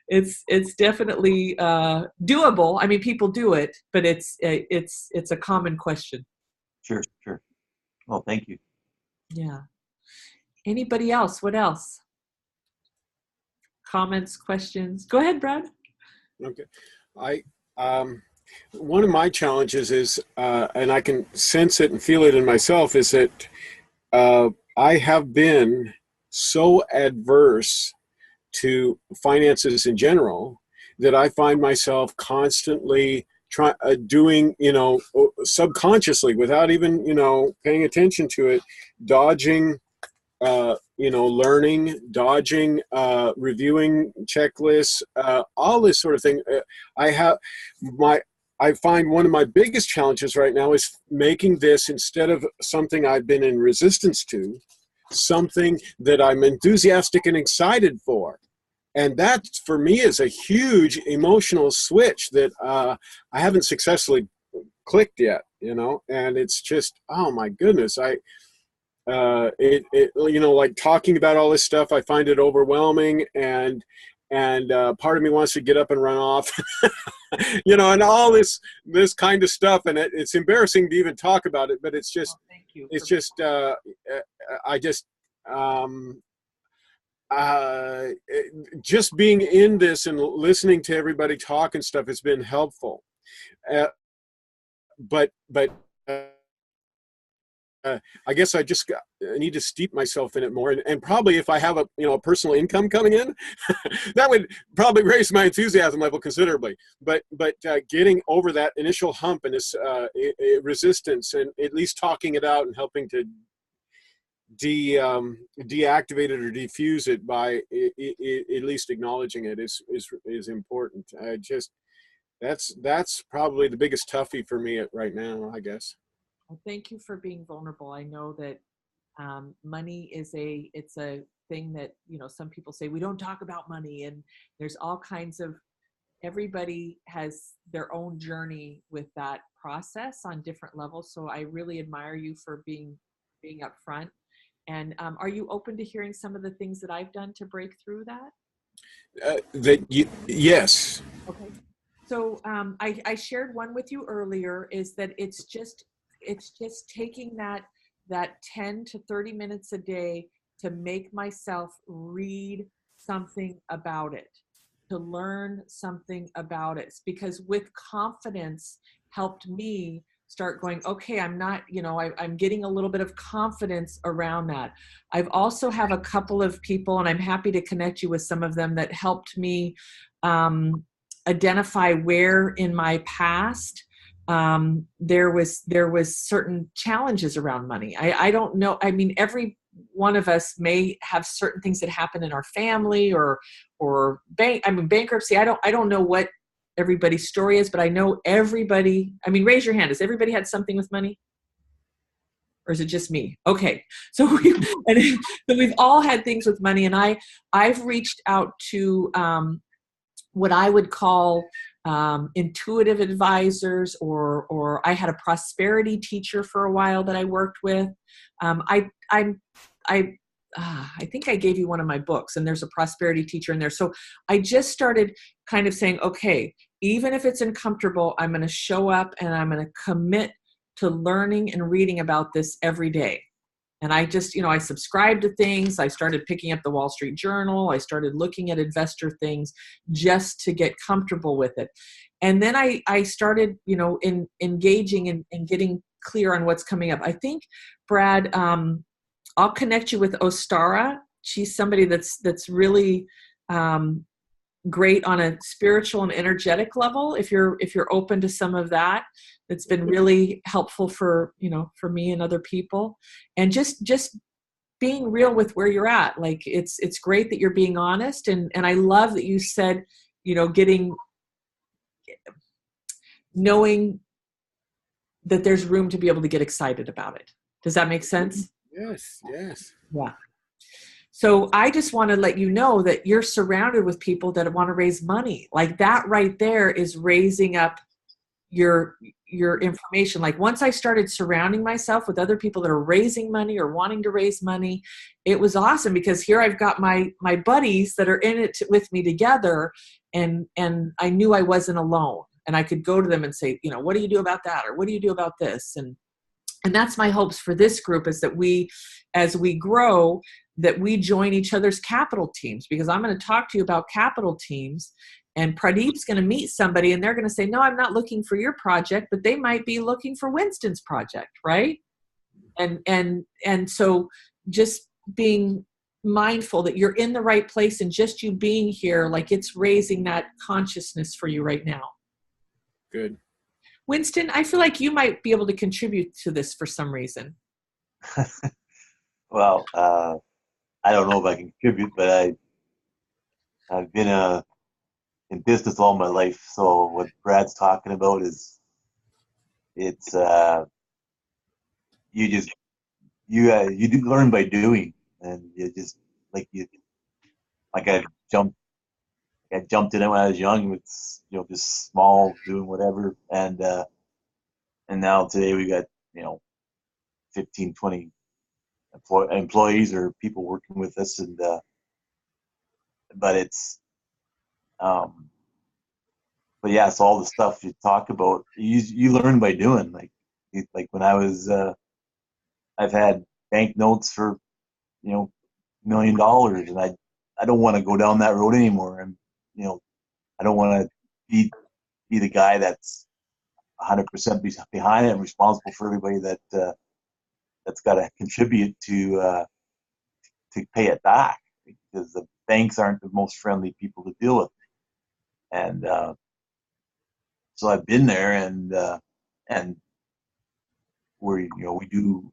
Speaker 1: it's definitely doable. I mean, people do it, but it's a common question.
Speaker 4: Sure. Well, thank you.
Speaker 1: Yeah. Anybody else? What else? Comments, questions? Go ahead, Brad.
Speaker 2: Okay. One of my challenges is, and I can sense it and feel it in myself, is that I have been so adverse to finances in general that I find myself constantly doing, subconsciously, without even, paying attention to it, dodging, learning, dodging, reviewing checklists, all this sort of thing. I find one of my biggest challenges right now is making this, instead of something I've been in resistance to, something that I'm enthusiastic and excited for. And that, for me, is a huge emotional switch that I haven't successfully clicked yet, and it's just, oh my goodness. Like talking about all this stuff, I find it overwhelming, and part of me wants to get up and run off, and all this kind of stuff. And it's embarrassing to even talk about it, but it's just, just being in this and listening to everybody talk and stuff has been helpful. But I guess I need to steep myself in it more, and probably if I have a personal income coming in, that would probably raise my enthusiasm level considerably. But getting over that initial hump and this resistance, and at least talking it out and helping to deactivate it or defuse it by at least acknowledging it is important. That's probably the biggest toughie for me right now, I guess.
Speaker 1: Well, thank you for being vulnerable. I know that money it's a thing that, some people say we don't talk about money, and there's all kinds of, everybody has their own journey with that process on different levels. So I really admire you for being upfront. And are you open to hearing some of the things that I've done to break through that?
Speaker 2: Yes.
Speaker 1: Okay. So I shared one with you earlier, is that it's just taking that 10 to 30 minutes a day to make myself read something about it, to learn something about it, because with confidence helped me start going, okay, I'm not, I'm getting a little bit of confidence around that. I've also have a couple of people, and I'm happy to connect you with some of them, that helped me identify where in my past there was certain challenges around money. I don't know. I mean, every one of us may have certain things that happen in our family or bankruptcy. I don't know what everybody's story is, but I know everybody. I mean, raise your hand. Has everybody had something with money? Or is it just me? Okay. So we've all had things with money, and I've reached out to what I would call intuitive advisors, or I had a prosperity teacher for a while that I worked with. I think I gave you one of my books, and there's a prosperity teacher in there. So I just started kind of saying, okay, even if it's uncomfortable, I'm going to show up and I'm going to commit to learning and reading about this every day. And I just, I subscribed to things. I started picking up the Wall Street Journal. I started looking at investor things just to get comfortable with it. And then I started, engaging and getting clear on what's coming up. I think, Brad, I'll connect you with Ostara. She's somebody that's really great on a spiritual and energetic level. If you're open to some of that, it's been really helpful for me and other people. And just being real with where you're at. Like it's great that you're being honest, and I love that you said, knowing that there's room to be able to get excited about it. Does that make sense?
Speaker 2: Yes.
Speaker 1: Yeah. So I just want to let you know that you're surrounded with people that want to raise money. Like that right there is raising up your information. Like once I started surrounding myself with other people that are raising money or wanting to raise money, it was awesome, because here I've got my buddies that are in it with me together, and I knew I wasn't alone, and I could go to them and say, what do you do about that? Or what do you do about this? And that's my hopes for this group, is that as we grow, that we join each other's capital teams, because I'm going to talk to you about capital teams, and Pradeep's going to meet somebody and they're going to say, no, I'm not looking for your project, but they might be looking for Winston's project. Right. And so just being mindful that you're in the right place, and just you being here, like it's raising that consciousness for you right now.
Speaker 2: Good.
Speaker 1: Winston, I feel like you might be able to contribute to this for some reason.
Speaker 4: Well, I don't know if I can contribute, but I've been in business all my life. So what Brad's talking about is it's you do learn by doing, and you just like I jumped in it when I was young with just small, doing whatever, and now today we got 15, 20 employees or people working with us, and but it's but yeah, so all the stuff you talk about, you learn by doing. Like when I was I've had bank notes for $1 million, and I don't want to go down that road anymore. And I don't want to be the guy that's 100% behind it and responsible for everybody that's got to contribute to pay it back, because the banks aren't the most friendly people to deal with. And so I've been there, and we do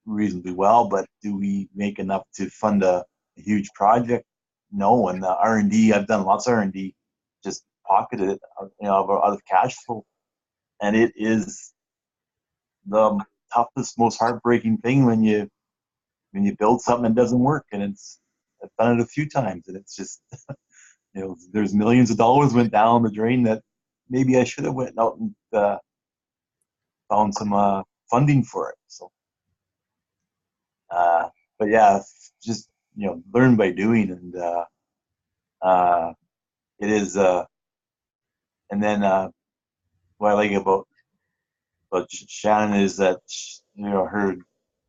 Speaker 4: reasonably well, but do we make enough to fund a huge project? No. And the R&D, I've done lots of R&D, just pocketed it, out of cash flow, and it is the toughest, most heartbreaking thing when you build something that doesn't work. And I've done it a few times, and it's just there's millions of dollars went down the drain that maybe I should have went out and found some funding for it. So but yeah, just learn by doing, and it is and then what I like about Shannon is that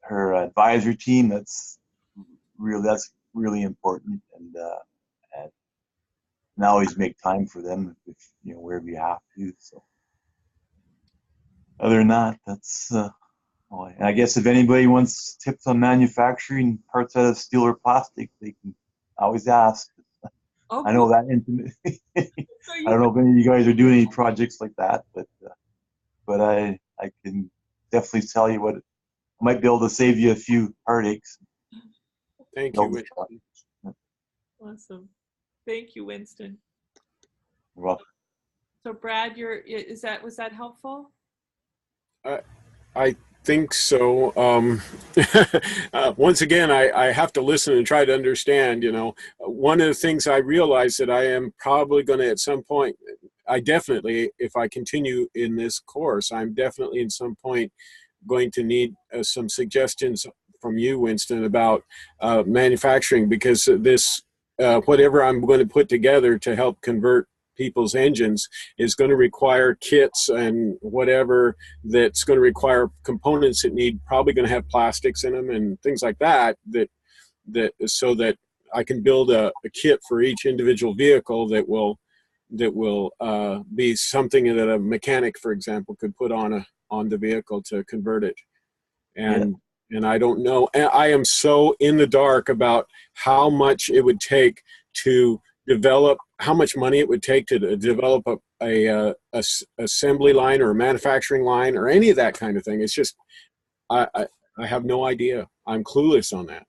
Speaker 4: her advisory team, that's really important, and always make time for them if wherever you have to. So other than that, that's and I guess if anybody wants tips on manufacturing parts out of steel or plastic, they can always ask.
Speaker 1: Okay.
Speaker 4: I know that intimate. I don't know if any of you guys are doing any projects like that, but I can definitely tell you what I might be able to save you a few heartaches.
Speaker 2: Thank you, Winston.
Speaker 1: Awesome. Thank you, Winston.
Speaker 4: You're welcome.
Speaker 1: So Brad, was that helpful?
Speaker 2: I think so. Once again, I have to listen and try to understand. One of the things I realize that I am probably going to at some point, I definitely, if I continue in this course, I'm definitely in some point going to need some suggestions from you, Winston, about manufacturing, because this whatever I'm going to put together to help convert people's engines is going to require kits and whatever, that's going to require components that need probably going to have plastics in them and things like that, so that I can build a kit for each individual vehicle that will be something that a mechanic, for example, could put on the vehicle to convert it. And I don't know. I am so in the dark about how much it would take to develop, how much money it would take to develop a assembly line or a manufacturing line or any of that kind of thing. It's just, I have no idea. I'm clueless on that.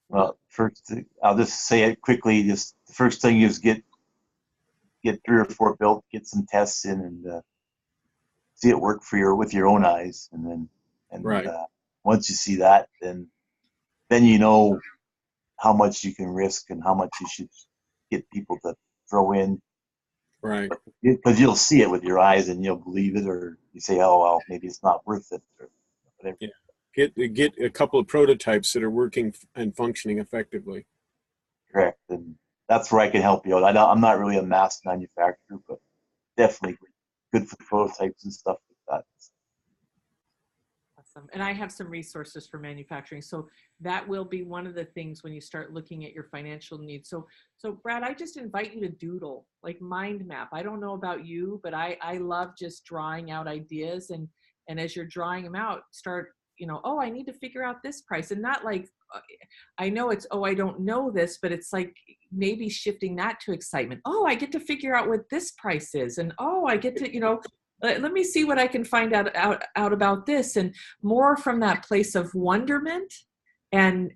Speaker 4: Well, first, I'll just say it quickly. Just the first thing is get 3 or 4 built, get some tests in, and see it work with your own eyes, and then
Speaker 2: Right.
Speaker 4: Once you see that, then you know how much you can risk and how much you should get people to throw in.
Speaker 2: Right.
Speaker 4: Because you'll see it with your eyes and you'll believe it, or you say, oh well, maybe it's not worth it, or whatever.
Speaker 2: Yeah. Get a couple of prototypes that are working and functioning effectively.
Speaker 4: Correct, and that's where I can help you out. I'm not really a mass manufacturer, but definitely good for prototypes and stuff like that.
Speaker 1: Awesome. And I have some resources for manufacturing. So that will be one of the things when you start looking at your financial needs. So Brad, I just invite you to doodle, like mind map. I don't know about you, but I love just drawing out ideas, and as you're drawing them out, start, oh, I need to figure out this price, and not like, I know it's, oh, I don't know this, but it's like maybe shifting that to excitement. Oh, I get to figure out what this price is. And oh, I get to, let me see what I can find out about this, and more from that place of wonderment and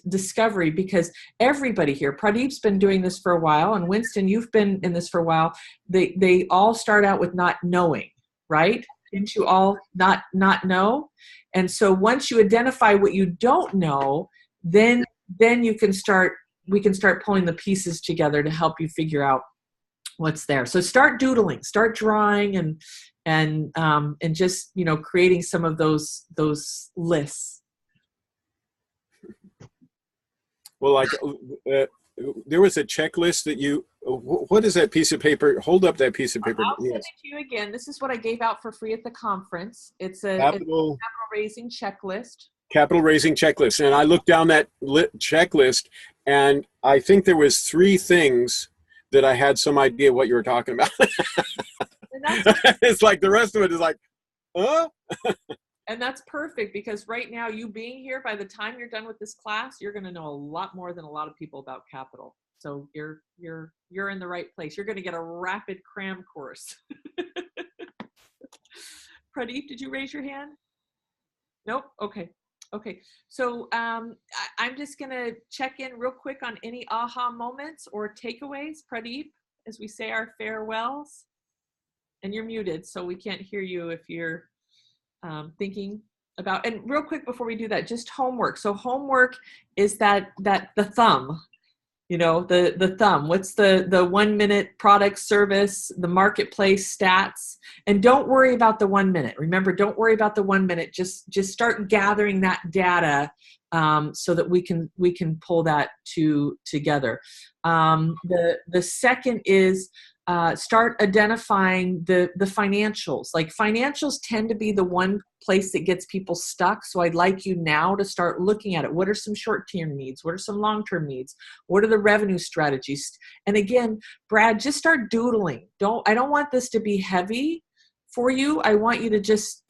Speaker 1: discovery, because everybody here, Pradeep's been doing this for a while, and Winston, you've been in this for a while. They all start out with not knowing, right? Didn't you all not know? And so once you identify what you don't know, then we can start pulling the pieces together to help you figure out what's there. So start doodling, start drawing, and just, creating some of those lists.
Speaker 2: Well, like there was a checklist that what is that piece of paper? Hold up that piece of paper.
Speaker 1: I'll send it to you again. This is what I gave out for free at the conference. It's a
Speaker 2: capital
Speaker 1: raising checklist.
Speaker 2: Capital raising checklist. And I looked down that checklist, and I think there was 3 things that I had some idea what you were talking about. It's like the rest of it is like, huh?
Speaker 1: And that's perfect, because right now, you being here, by the time you're done with this class, you're going to know a lot more than a lot of people about capital. So you're in the right place. You're going to get a rapid cram course. Pradeep, did you raise your hand? Nope. Okay. So I'm just going to check in real quick on any aha moments or takeaways, Pradeep, as we say our farewells. And you're muted, so we can't hear you if you're thinking about. And real quick before we do that, just homework. So homework is the thumb. The thumb. What's the 1 minute product, service, the marketplace stats? And don't worry about the 1 minute. Remember, don't worry about the 1 minute. Just start gathering that data so that we can pull that together. The second is start identifying the financials. Like, financials tend to be the one place that gets people stuck. So I'd like you now to start looking at it. What are some short-term needs? What are some long-term needs? What are the revenue strategies? And again, Brad, just start doodling. I don't want this to be heavy for you. I want you to just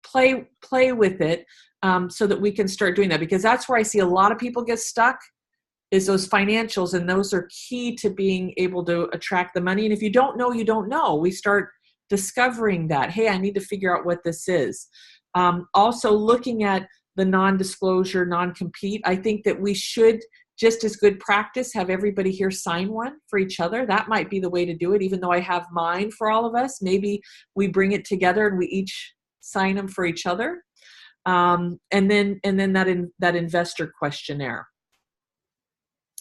Speaker 1: play with it so that we can start doing that, because that's where I see a lot of people get stuck, is those financials, and those are key to being able to attract the money. And if you don't know, you don't know. We start discovering that, hey, I need to figure out what this is. Also looking at the non-disclosure, non-compete. I think that we should, just as good practice, have everybody here sign one for each other. That might be the way to do it, even though I have mine for all of us. Maybe we bring it together and we each sign them for each other. And then that investor questionnaire.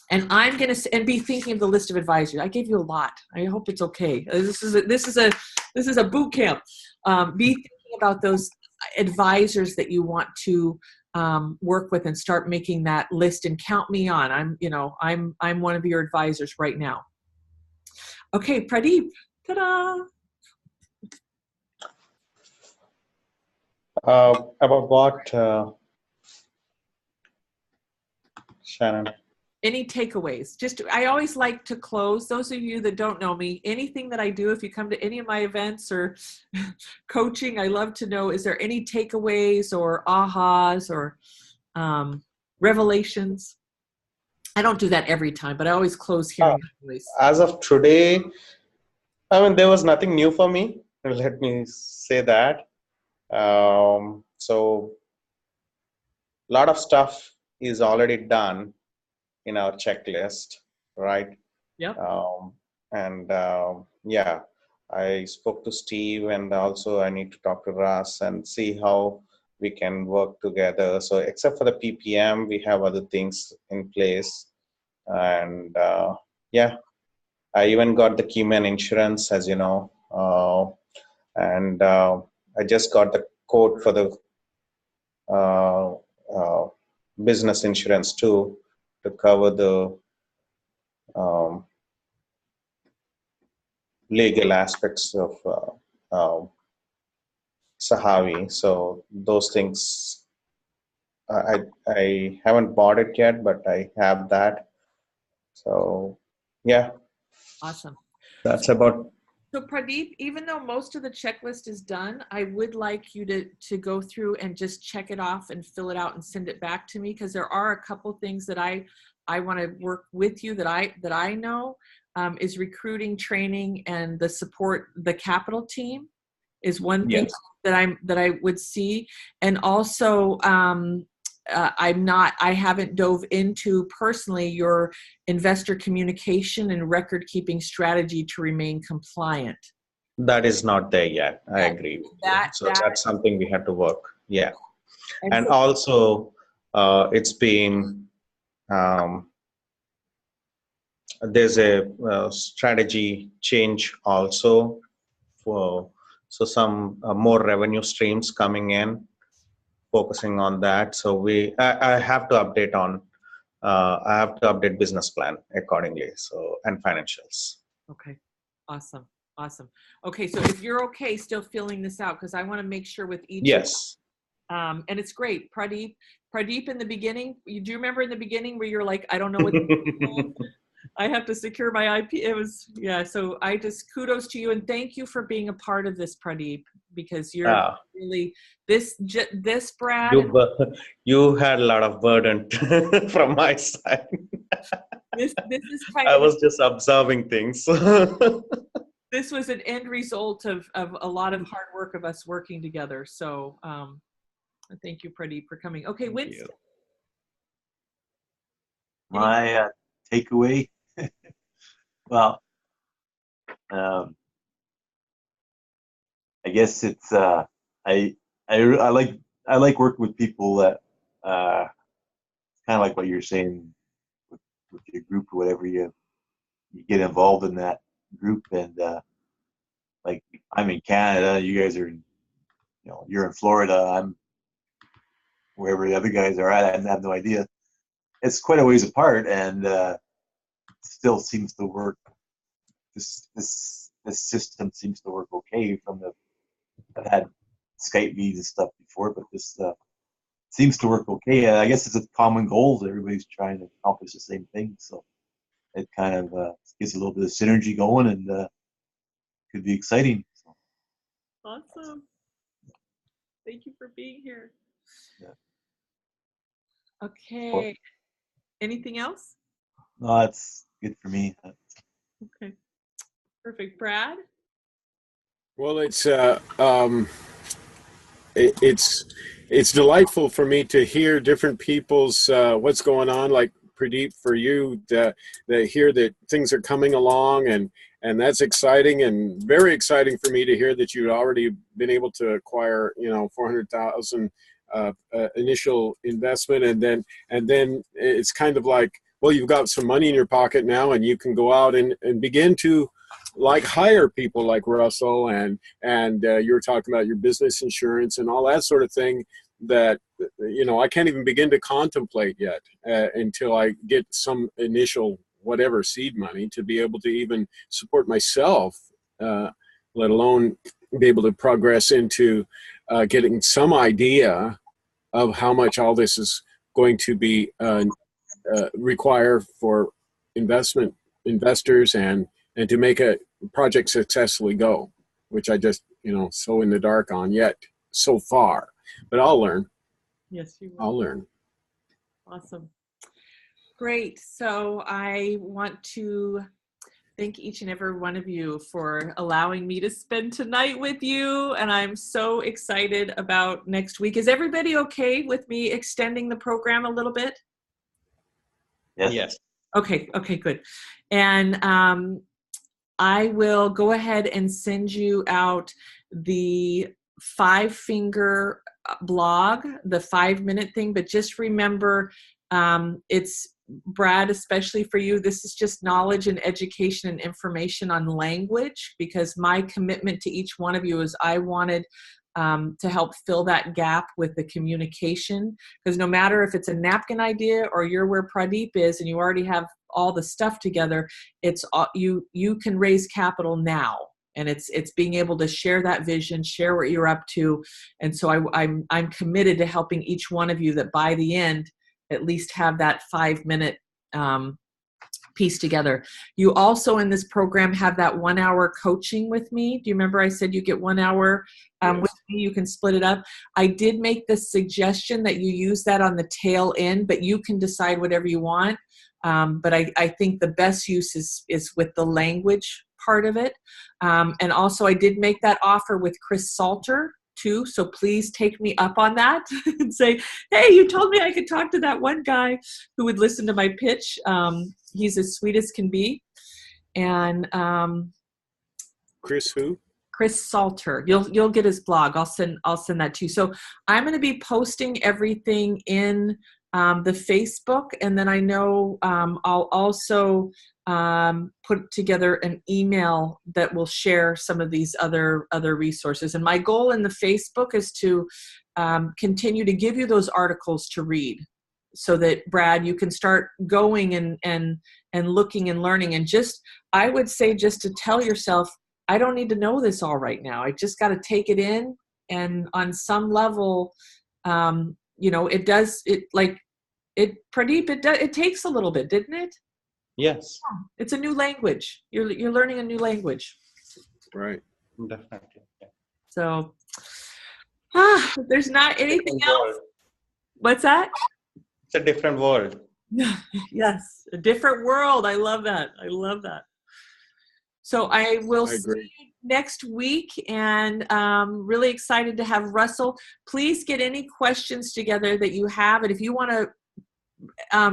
Speaker 1: And I'm going to be thinking of the list of advisors. I gave you a lot. I hope it's okay. This is a boot camp. Be thinking about those advisors that you want to work with, and start making that list, and count me on. I'm one of your advisors right now. Okay, Pradeep. Ta-da.
Speaker 5: About what, Shannon?
Speaker 1: Any takeaways? I always like to close. Those of you that don't know me, anything that I do, if you come to any of my events or coaching, I love to know, is there any takeaways or ahas or revelations? I don't do that every time, but I always close hearing voice.
Speaker 5: As of today, I mean, there was nothing new for me. Let me say that. So a lot of stuff is already done in our checklist, right?
Speaker 1: Yep.
Speaker 5: Yeah, I spoke to Steve, and also I need to talk to Russ and see how we can work together. So except for the PPM, we have other things in place. And yeah, I even got the Keyman insurance, as you know. I just got the quote for the business insurance too, to cover the legal aspects of Sahavi. So those things, I haven't bought it yet, but I have that. So yeah.
Speaker 1: Awesome.
Speaker 5: That's about.
Speaker 1: So Pradeep, even though most of the checklist is done, I would like you to go through and just check it off and fill it out and send it back to me, because there are a couple things that I want to work with you that I know is recruiting, training, and the support. The capital team is one thing that I would see, and also I haven't dove into personally your investor communication and record keeping strategy to remain compliant.
Speaker 5: That is not there yet. I agree with you. So that's something we have to work. Yeah. And so, also, it's been, there's a strategy change also so some more revenue streams coming in, focusing on that. So I have to update on, I have to update business plan accordingly. So, and financials. Okay.
Speaker 1: Awesome. Okay. So if you're okay still filling this out, because I want to make sure with each.
Speaker 5: Yes.
Speaker 1: And it's great. Pradeep in the beginning, do you remember in the beginning where you're like, I don't know what to I have to secure my IP. It was, yeah. So I just kudos to you, and thank you for being a part of this, Pradeep, because you're really this Brad.
Speaker 5: You had a lot of burden from my side.
Speaker 1: This is kind
Speaker 5: I
Speaker 1: of.
Speaker 5: was just observing things.
Speaker 1: This was an end result of a lot of hard work of us working together. So thank you, Pradeep, for coming. Okay, Winston.
Speaker 4: My takeaway. Well, I guess it's I like working with people that kind of like what you're saying with your group or whatever, you get involved in that group, and like I'm in Canada, you guys are, you're in Florida, I'm wherever the other guys are at. I have no idea. It's quite a ways apart, and still seems to work. This system seems to work okay. I've had Skype meetings and stuff before, but this seems to work okay. And I guess it's a common goal that everybody's trying to accomplish the same thing. So it kind of gets a little bit of synergy going, and could be exciting. So.
Speaker 1: Awesome. Thank you for being here.
Speaker 4: Yeah.
Speaker 1: Okay. Anything else?
Speaker 4: No, that's good for me.
Speaker 1: Okay. Perfect. Brad?
Speaker 2: Well, it's delightful for me to hear different people's what's going on, like Pradeep, for you that hear that things are coming along, and that's exciting, and very exciting for me to hear that you've already been able to acquire, $400,000 initial investment, and then it's kind of like, well, you've got some money in your pocket now, and you can go out and begin to like hire people like Russell, and you were talking about your business insurance and all that sort of thing that, you know, I can't even begin to contemplate yet until I get some initial whatever seed money to be able to even support myself, let alone be able to progress into getting some idea of how much all this is going to be require for investors and to make a project successfully go, which I just, you know, so in the dark on yet so far, but I'll learn.
Speaker 1: Yes, you will.
Speaker 2: I'll learn.
Speaker 1: Awesome. Great. So I want to thank each and every one of you for allowing me to spend tonight with you. And I'm so excited about next week. Is everybody okay with me extending the program a little bit?
Speaker 4: Yes.
Speaker 5: Yes.
Speaker 1: Okay. Okay, good. And I will go ahead and send you out the 5-finger blog, the 5-minute thing, but just remember, it's Brad, especially for you, this is just knowledge and education and information on language, because my commitment to each one of you is I wanted to help fill that gap with the communication, because no matter if it's a napkin idea or you're where Pradeep is and you already have all the stuff together, it's you can raise capital now. And it's being able to share that vision, share what you're up to. And so I'm committed to helping each one of you that by the end, at least have that 5-minute piece together. You also in this program have that 1-hour coaching with me. Do you remember I said you get 1 hour
Speaker 2: Yes.
Speaker 1: with me? You can split it up. I did make the suggestion that you use that on the tail end, but you can decide whatever you want. But I think the best use is with the language part of it. And also I did make that offer with Chris Salter too. So please take me up on that and say, hey, you told me I could talk to that one guy who would listen to my pitch. He's as sweet as can be. And
Speaker 2: Chris who?
Speaker 1: Chris Salter. You'll get his blog. I'll send that to you. So I'm going to be posting everything in the Facebook, and then I know I'll also put together an email that will share some of these other resources. And my goal in the Facebook is to continue to give you those articles to read, so that Brad, you can start going and looking and learning. And just, I would say, just to tell yourself, I don't need to know this all right now. I just got to take it in. And on some level, you know, Pradeep, it takes a little bit, didn't it?
Speaker 5: Yes.
Speaker 1: It's a new language. You're learning a new language.
Speaker 2: Right.
Speaker 5: Definitely. Yeah.
Speaker 1: So, there's not anything else.
Speaker 5: World.
Speaker 1: What's that?
Speaker 5: It's a different world.
Speaker 1: Yes, a different world. I love that. I love that. So I will see you next week, and really excited to have Russell. Please get any questions together that you have, and if you want to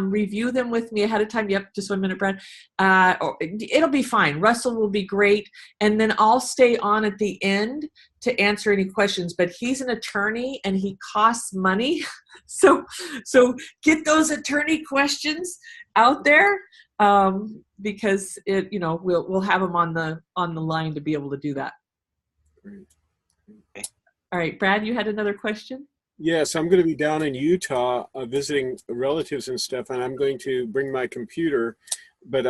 Speaker 1: review them with me ahead of time. Yep, just 1 minute, Brad. It'll be fine. Russell will be great, and then I'll stay on at the end to answer any questions. But he's an attorney, and he costs money, so get those attorney questions out there, because we'll have him on the line to be able to do that.
Speaker 2: Great.
Speaker 1: All right, Brad, you had another question?
Speaker 2: Yes, I'm going to be down in Utah visiting relatives and stuff, and I'm going to bring my computer. But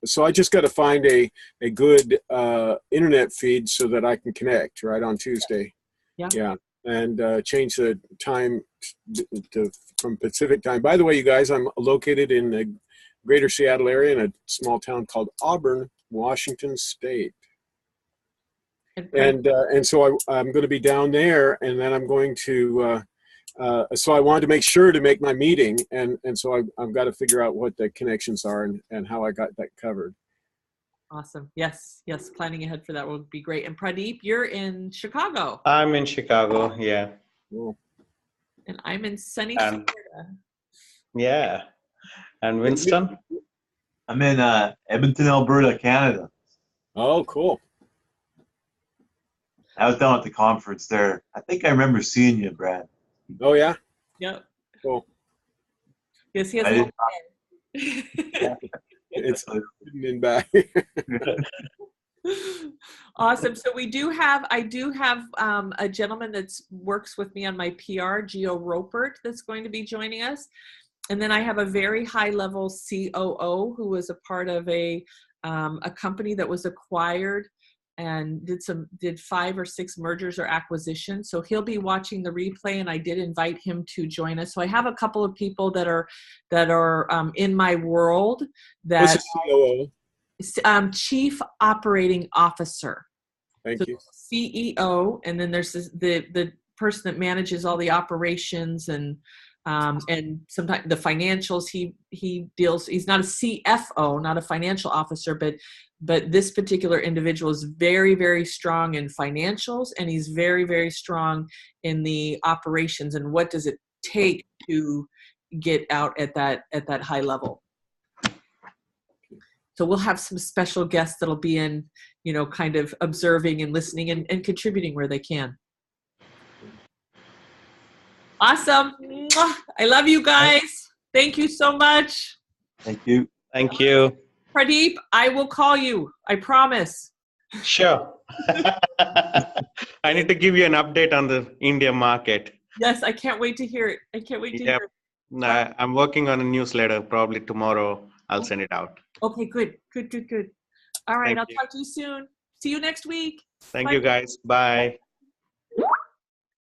Speaker 2: so I just got to find a good internet feed so that I can connect right on Tuesday.
Speaker 1: Yeah.
Speaker 2: Yeah, and change the time from Pacific time. By the way, you guys, I'm located in the greater Seattle area in a small town called Auburn, Washington State. And so I'm going to be down there, and then I'm going to, so I wanted to make sure to make my meeting, and so I've got to figure out what the connections are and how I got that covered.
Speaker 1: Awesome. Yes. Planning ahead for that would be great. And Pradeep, you're in Chicago.
Speaker 5: I'm in Chicago, yeah.
Speaker 2: Cool.
Speaker 1: And I'm in sunny Florida.
Speaker 5: Yeah. And Winston?
Speaker 4: I'm in Edmonton, Alberta, Canada.
Speaker 2: Oh, cool.
Speaker 4: I was down at the conference there. I think I remember seeing you, Brad.
Speaker 2: Oh, yeah?
Speaker 1: Yep.
Speaker 2: Cool.
Speaker 1: Yes, he has
Speaker 4: I
Speaker 1: a
Speaker 4: didn't.
Speaker 1: long
Speaker 2: It's in back.
Speaker 1: Awesome. So I do have a gentleman that's works with me on my PR, Gio Ropert, that's going to be joining us. And then I have a very high level COO who was a part of a company that was acquired and did 5 or 6 mergers or acquisitions. So he'll be watching the replay, and I did invite him to join us. So I have a couple of people that are in my world
Speaker 2: What's
Speaker 1: that
Speaker 2: the COO?
Speaker 1: Chief Operating Officer.
Speaker 2: Thank
Speaker 1: So
Speaker 2: you.
Speaker 1: CEO, and then there's the person that manages all the operations and sometimes the financials. He deals. He's not a CFO, not a financial officer, but this particular individual is very, very strong in financials, and he's very, very strong in the operations and what does it take to get out at that high level. So we'll have some special guests that'll be in, kind of observing and listening and contributing where they can. Awesome. Mwah. I love you guys. Thank you so much.
Speaker 4: Thank you.
Speaker 5: Thank you.
Speaker 1: Pradeep, I will call you. I promise.
Speaker 5: Sure. I need to give you an update on the India market.
Speaker 1: Yes, I can't wait to hear it. I can't wait to hear it.
Speaker 5: Nah, I'm working on a newsletter. Probably tomorrow I'll send it out.
Speaker 1: Okay, good. All right,
Speaker 5: Thank
Speaker 1: I'll
Speaker 5: you.
Speaker 1: talk to you soon. See you next week.
Speaker 5: Thank
Speaker 1: Bye.
Speaker 5: you, guys. Bye.